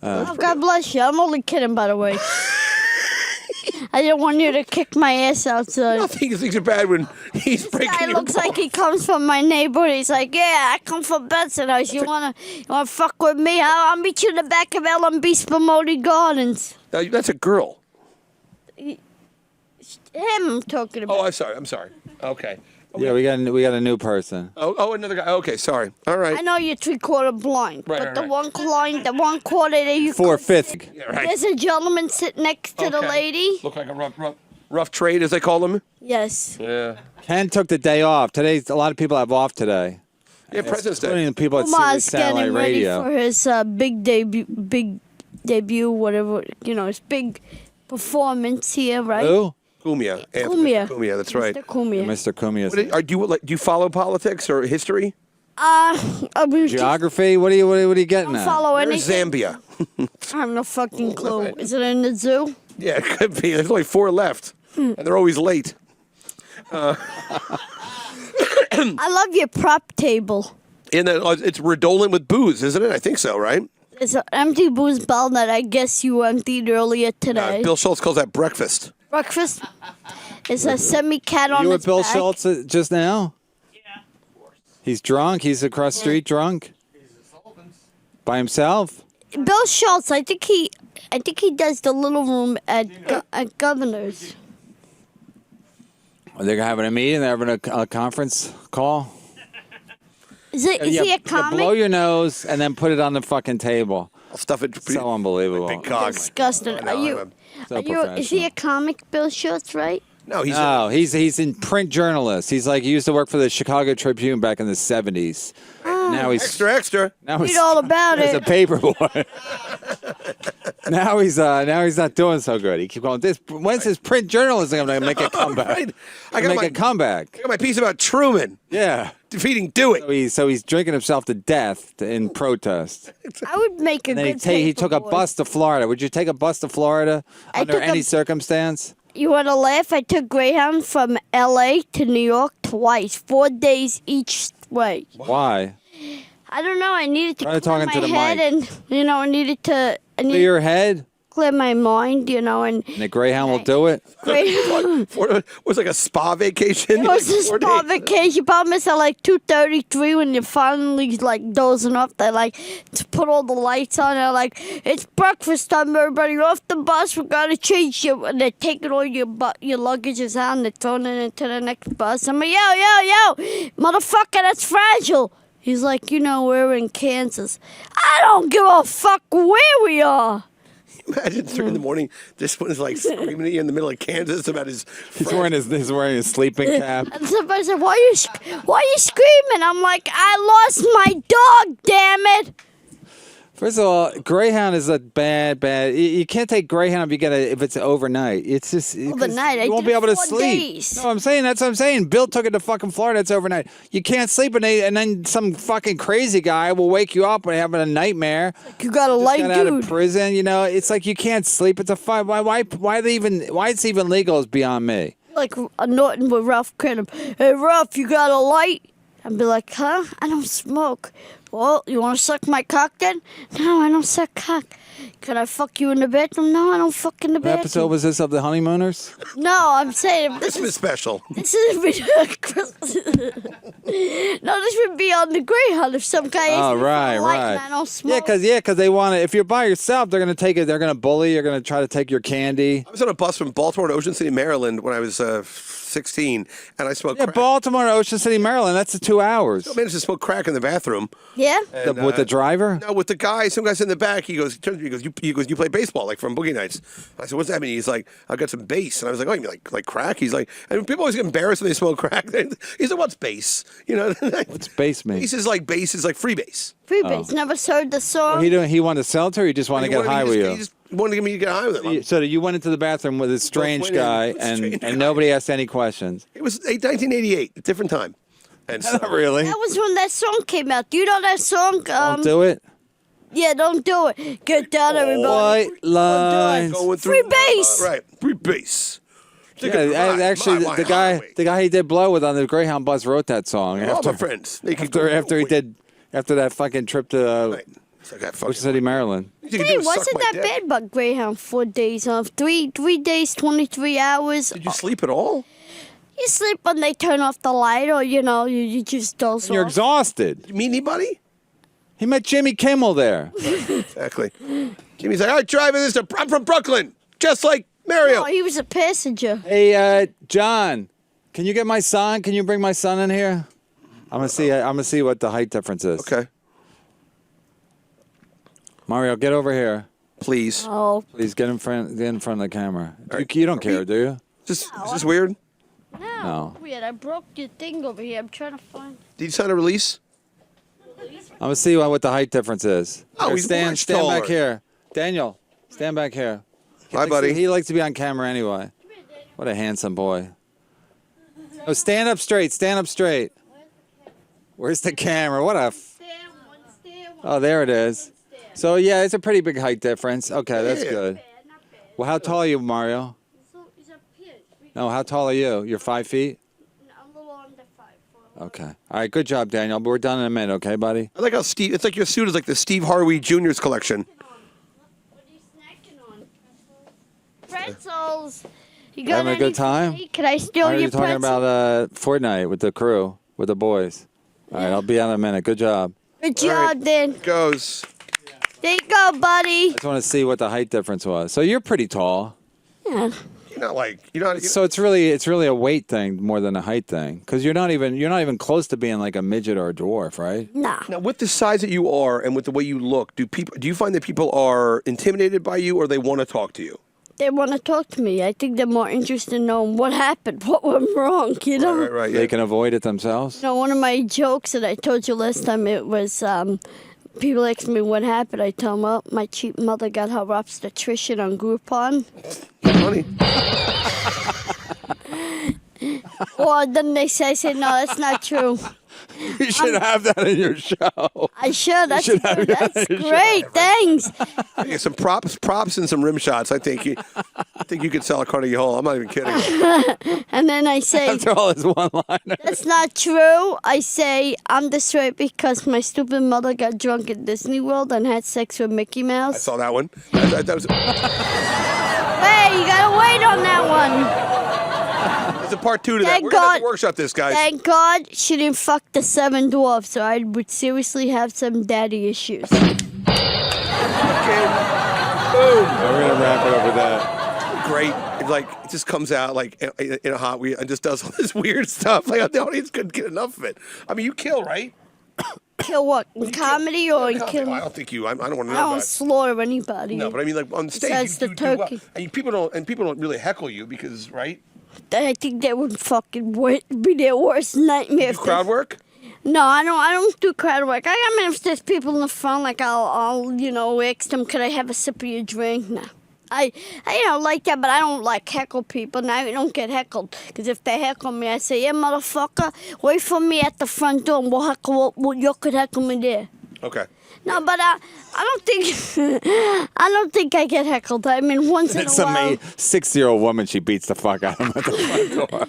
Oh, God bless you. I'm only kidding, by the way. I didn't want you to kick my ass outside. I think things are bad when he's breaking Guy your looks like he comes from my neighborhood. He's like, "Yeah, I come from Benson House. You wanna fuck with me? I'll meet you in the back of LMB Spumoni Gardens." That's a girl. Him I'm talking about. Oh, I'm sorry. Okay. Yeah, we got a new person. Oh, another guy. Okay, sorry. All right. I know you're 3/4 blind, Right, but right, the right. the 1/4 that you. 4/5. Yeah, right. There's a gentleman sitting next to the Okay. lady. Look like a rough trade, as they call them. Yes. Yeah. Ken took the day off. Today, a lot of people have off today. Yeah, President's Including Day. the people at Omar's Sirius Satellite getting ready Radio. for his big debut, whatever, his big performance here, right? Who? Cumia. Cumia. Cumia, that's right. Mr. Cumia. Mr. Cumia. Do you follow politics or history? I mean, Geography? What are you getting don't at? follow Where's anything. Zambia? I have no fucking clue. Is it in the zoo? Yeah, it could be. There's only 4 left, and they're always late. I love your prop table. And then it's redolent with booze, isn't it? I think so, right? It's an empty booze bottle that I guess you emptied earlier today. Bill Schultz calls that breakfast. Breakfast. It's a semi-cat on You its with Bill back. Schultz just now? Yeah, of course. He's drunk? He's across the street drunk? By himself? Bill Schultz, I think he does the little room at Governor's. Are they having a meeting? They're having a conference call? Is he a comic? Blow your nose and then put it on the fucking table. I'll stuff it. So unbelievable. Big cog. Disgusting. I know, Is he a comic, Bill Schultz, right? No, he's No, he's in print journalist. He's like he used to work for the Chicago Tribune back in the 70s. Now he's extra. now Read he's all about he's a it. paper boy. now he's not doing so good. He keeps going. When's his print journalism going to make a comeback? Right. I make a comeback. I got my piece about Truman Yeah. defeating Dewey. So he's drinking himself to death in protest. I would make a And then good he took a paperboy. bus to Florida. Would you take a bus to Florida I under took any a- circumstance? You want to laugh? I took Greyhound from L.A. to New York twice, 4 days each way. Why? I don't know. I needed to Try clear my talking to the head, mic. and I needed to Clear your head, clear my mind, and and the Greyhound will do it. Greyhound. It was like a spa vacation. It was a Like 4 spa days. vacation. Problem is, at like 2:33, when you're finally like dozing off, they like to put all the lights on. They're like, "It's breakfast time, everybody. You're off the bus. We gotta change you." And they're taking all your luggages out and they're throwing it into the next bus. I'm like, yo, motherfucker, that's fragile. He's like, we're in Kansas. I don't give a fuck where we are. Imagine 3 in the morning. This one's like screaming at you in the middle of Kansas about his. He's wearing his sleeping cap. And somebody said, why are you screaming? I'm like, I lost my dog, damn it. First of all, Greyhound is a bad. You can't take Greyhound if it's overnight. It's just 'cause Overnight, I You won't did be able to 4 sleep. days. No, that's what I'm saying. Bill took it to fucking Florida. It's overnight. You can't sleep, and then some fucking crazy guy will wake you up and having a nightmare. You got a Just light got out of dude. prison. You know, it's like you can't sleep. It's a fine. Why it's even legal is beyond me. Like a Norton with Ralph Crenham. Hey, Ralph, you got a light? I'd be like, huh? I don't smoke. Well, you want to suck my cock then? No, I don't suck cock. Can I fuck you in the bedroom? No, I don't fuck in the What bedroom. episode was this of the Honeymooners? No, I'm saying this Christmas is special. this is no, this would be on the Greyhound if some guy asks Oh, me for a right, light right. and I don't smoke. Yeah, because they want to. If you're by yourself, they're gonna take it. They're gonna bully. You're gonna try to take your candy. I was on a bus from Baltimore to Ocean City, Maryland, when I was 16, and I smoked Yeah, crack. Baltimore to Ocean City, Maryland. That's 2 hours. I managed to smoke crack in the bathroom. Yeah. With the driver? No, with the guy. Some guy's in the back. He goes, turns to me, he goes, you play baseball like from Boogie Nights. I said, what's that mean? He's like, I got some bass, and I was like, oh, you mean like crack? He's like, and people always get embarrassed when they smoke crack. He's like, what's bass? You know, What's bass mean? bass is like free bass. Freebase. Never heard the song. He wanted to sell it to her, or he just wanted to get high with He you? just wanted to get me to get high with him. So you went into the bathroom with this strange went in guy, with a strange guy. and nobody asked any questions. It was 1988, a different time. And so, Not really. That was when that song came out. Do you know that song? Don't do it. Yeah, don't do it. Get down, everybody. White lines. going Free through, bass. right, free bass. Yeah, actually, the guy he did blow with on the Greyhound bus wrote that song All my friends. They could go after that fucking trip to Right. It's like, I fucking- Ocean City, Maryland. You can do Hey, is suck wasn't my that dick. bad about Greyhound 4 days off? Three days, 23 hours. Did you sleep at all? You sleep when they turn off the light, or you just doze You're off. exhausted. Did you meet anybody? He met Jimmy Kimmel there. Exactly. Jimmy's like, all right, driving this. I'm from Brooklyn, just like Mario. Oh, he was a passenger. Hey, John, can you get my son? Can you bring my son in here? I'm gonna see what the height difference is. Okay, Mario, get over here. please. Oh, Please get in front of the camera. You don't care, do you? Is this weird? No. weird. I broke your thing over here. I'm trying to find. Did you sign a release? I'm gonna see what the height difference is. Oh, Here, he's stand much taller. back here. Daniel, stand back here. Hi, buddy. He likes to be on camera anyway. What a handsome boy. Oh, stand up straight. Stand up straight. Where's the camera? What a. Oh, there it is. So yeah, it's a pretty big height difference. Okay, that's Yeah. good. Well, how tall are you, Mario? No, how tall are you? You're 5 feet? I'm a little under 5'4". Okay. All right, good job, Daniel. But we're done in a minute, okay, buddy? I like how Steve. It's like your suit is like the Steve Harvey Jr.'s collection. What are you snacking on? Pretzels. You Having a any good time? for me? Can I steal Are your you talking pretzels? about Fortnite with the crew, with the boys? All right, I'll be out in a minute. Good job. Good All right. job, then. Goes. There you go, buddy. I just want to see what the height difference was. So you're pretty tall. Yeah. You're not like you're not. So it's really a weight thing more than a height thing, because you're not even close to being like a midget or a dwarf, right? Nah. Now, with the size that you are and with the way you look, do you find that people are intimidated by you or they want to talk to you? They want to talk to me. I think they're more interested in knowing what happened, what went wrong, you know? Right. Yeah. They can avoid it themselves. You know, one of my jokes that I told you last time, it was people ask me what happened. I tell them, well, my cheap mother got her obstetrician on Groupon. Funny. Or then I say, no, that's not true. You should have that in your show. I should. That's, should have that that's in your great. Thanks. Yeah, some props, and some rim shots. I think you could sell a Carnegie Hall. I'm not even kidding. And then I say, After all his one-liner. that's not true. I say, I'm this way because my stupid mother got drunk at Disney World and had sex with Mickey I Mouse. saw that one. That was, Hey, you gotta wait on that one. there's a part 2 to that. Thank We're gonna have to God. workshop this, guys. Thank God she didn't fuck the 7 dwarfs, or I would seriously have some daddy issues. Okay. Boom. We're gonna wrap it up with that. Great. It just comes out like in a hot wheel and just does all this weird stuff. Like the audience couldn't get enough of it. I mean, you kill, right? Kill what? In comedy or in kill? I don't think you. I don't want to I know don't about. slaughter anybody. No, but I mean, like on stage, Besides you the do well. turkey. And people don't really heckle you because, right? I think that would fucking be their worst nightmare. You if do crowd they- work. No, I don't do crowd work. I mean, if there's people in the front, like I'll ask them, could I have a sip of your drink? No. I like that, but I don't like heckle people. Now you don't get heckled, because if they heckle me, I say, yeah, motherfucker, wait for me at the front door, and you could heckle me there. Okay. No, but I don't think I don't think I get heckled. I mean, once in a It's while. a 60-year-old woman. She beats the fuck out of him at the front door.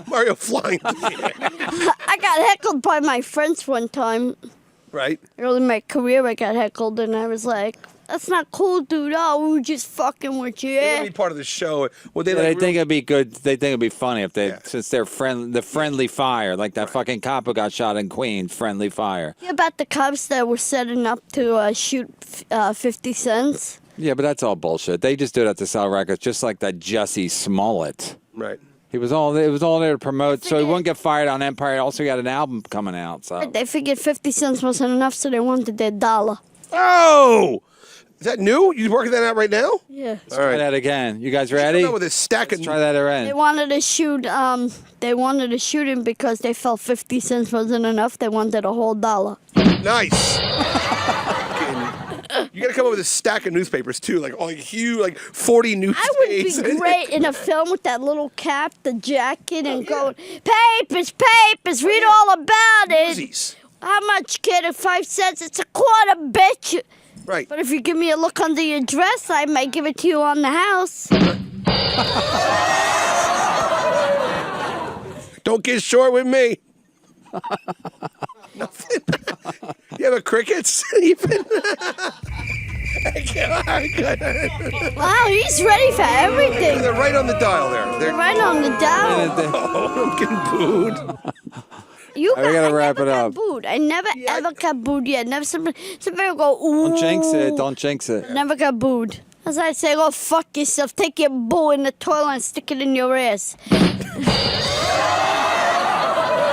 Mario flying. I got heckled by my friends one time. Right. Early in my career, I got heckled, and I was like, "That's not cool, dude. Oh, we were just fucking with you." They Yeah. want to be part of the show. Well, they They like think it'd be good. They think it'd be funny if they, Yeah. since they're the friendly fire, like that fucking cop who got shot in Queens, friendly fire. Yeah, about the cops that were setting up to shoot 50 cents. Yeah, but that's all bullshit. They just do that to sell records, just like that Jussie Smollett. right. It was all there to promote, so he wouldn't get fired on Empire. He also got an album coming out. So They figured 50 cents wasn't enough, so they wanted their dollar. Oh, is that new? You working that out right now? Yeah. All try right. that again. You guys Come ready? out with a stack of. Try that They again. wanted to shoot. They wanted to shoot him because they felt 50 cents wasn't enough. They wanted a whole dollar. Nice. You got to come up with a stack of newspapers too, like all huge, like 40 I newspapers. would be great in a film with that little cap, the jacket, and going, papers, read all about it. Newsies. How much, kid? At 5 cents? It's a quarter, bitch. Right. But if you give me a look under your dress, I might give it to you on the house. Don't get short with me. Nothing. You have a crickets? Even? Wow, he's ready for everything. They're right on the dial there. They're Right on the dial. Oh, I'm getting booed. You We gotta I wrap never it got up. booed. I never ever got booed yet. Never somebody will go, ooh. Don't jinx it. Don't jinx it. Never got booed. As I say, go fuck yourself. Take your boo in the toilet and stick it in your ass.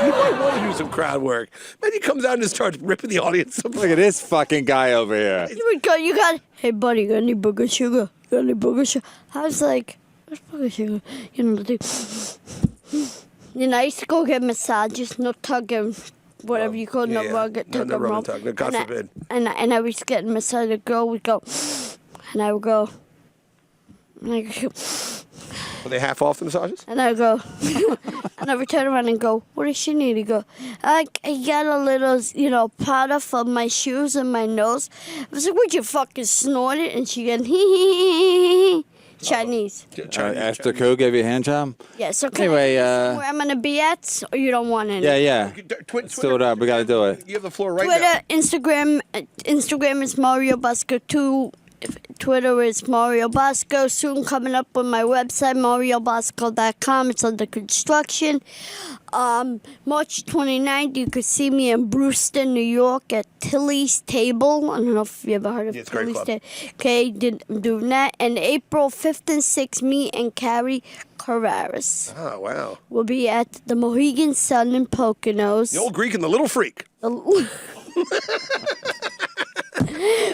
You might want to do some crowd work. Man, he comes out and just starts ripping the audience apart. Look at this fucking guy over here. You would go, you got, hey buddy, you got any booger sugar? You got any booger sugar? I was like, what's booger sugar? You know, the thing. You know, I used to go get massages, no tugging, whatever you call it, no rug, No, tug no and rub roll. and tug. No, God forbid. And I was getting massage. The girl would go, and I would go, and I go, Are they half off the massages? and I go, and I would turn around and go, what does she need? He go, I got a little, powder for my shoes and my nose. I was like, would you fucking snort it? And she went, hee. Chinese. Esther Koo gave you a hand job? Yeah, so can Anyway, I say where I'm going to be at, or you don't want any? Yeah. Twitter. Let's do it up. We got to do it. You have the floor right Twitter, now. Instagram is Mario Bosco 2. Twitter is Mario Bosco. Soon coming up on my website, mariobosco.com. It's under construction. March 29th, you could see me in Brewster, New York at Tilly's Table. I don't know if you ever heard of Yeah, it's a great Tilly's club. Table. Okay, doing that. And April 5th and 6th, me and Carrie Carreras Oh, wow. will be at the Mohegan Sun in Poconos. The old Greek and the little freak.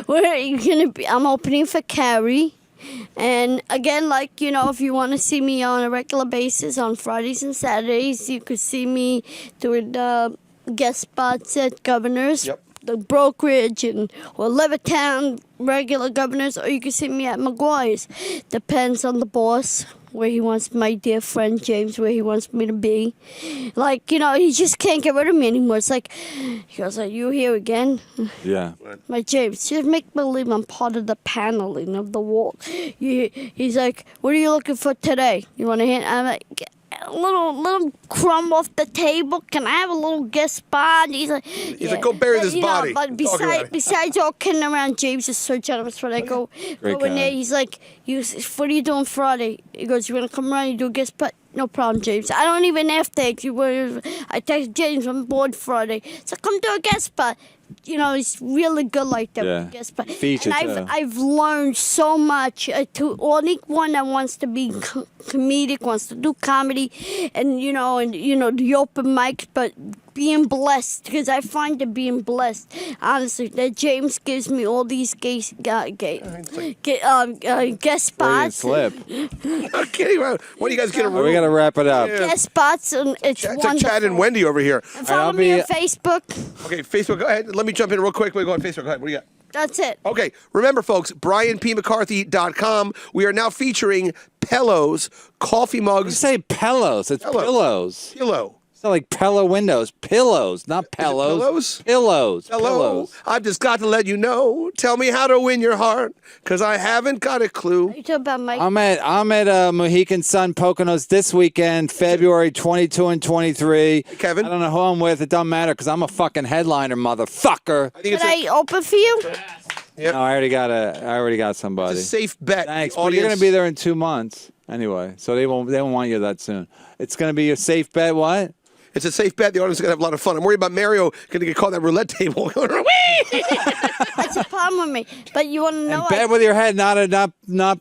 Where you gonna be? I'm opening for Carrie, and again, if you want to see me on a regular basis on Fridays and Saturdays, you could see me doing guest spots at Governors, Yep. the Brokerage, or Levittown regular Governors, or you can see me at McGuire's. Depends on the boss. Where he wants my dear friend James, where he wants me to be. He just can't get rid of me anymore. It's like, he goes, are you here again? Yeah. My James, just make believe I'm part of the paneling of the wall. He's like, what are you looking for today? You want a hand? I'm like, a little crumb off the table. Can I have a little guest spot? He's like, go bury this body. But Talk about it. besides all kidding around, James is so generous. When I go Great in there, guy. he's like, what are you doing Friday? He goes, you want to come around and do a guest spot? No problem, James. I don't even have to. I text James, I'm bored Friday. So come do a guest spot. He's really good like that. Yeah. With guest spot. Feature, and too. I've learned so much. To anyone that wants to be comedic, wants to do comedy, and the open mics, but being blessed because I find it being blessed. Honestly, that James gives me all these guest Freudian spots. slip. I'm kidding. When do you guys get a room? We got to wrap it up. Guest spots, and it's It's wonderful. like Chad and Wendy over here. And follow me on Facebook. Okay, Facebook. Go ahead. Let me jump in real quick. We go on Facebook. Go ahead. What do you got? That's it. Okay, remember, folks, BrianPMcCarthy.com. We are now featuring pillows, coffee You mugs. say pillows. It's pillows. Pillow. It's not like pillow windows. Pillows, not pillows. pillows? Pillows. Hello. Pillows. I've just got to let you know. Tell me how to win your heart, because I haven't got a clue. You talk about Mike. I'm at Mohican Sun Poconos this weekend, February 22 and 23. Kevin? I don't know who I'm with. It doesn't matter because I'm a fucking headliner, motherfucker. I think Can I open for you? Yep. No, I already got somebody. it's a safe bet. Thanks. The But you're audience- gonna be there in 2 months anyway, so they won't want you that soon. It's gonna be a safe bet. What? It's a safe bet. The audience is going to have a lot of fun. I'm worried about Mario going to get caught at that roulette table. That's a problem with me. But you want to know? And bet with your head, not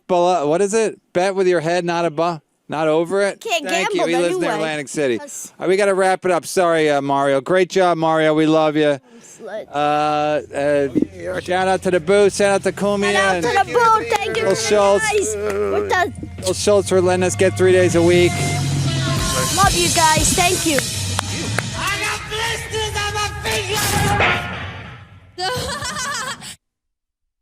below. What is it? Bet with your head, not above. Not over it. Can't Thank you. gamble He lives near anyway. Atlantic City. That's- All right, we got to wrap it up. Sorry, Mario. Great job, Mario. We love you. Shout out to the booth. Shout out to Kumi. Shout out to the booth. Thank you, Bill Schultz. guys. What the? Bill Schultz for letting us get 3 days a week. Love you guys. Thank you. I got blisters on my fingers.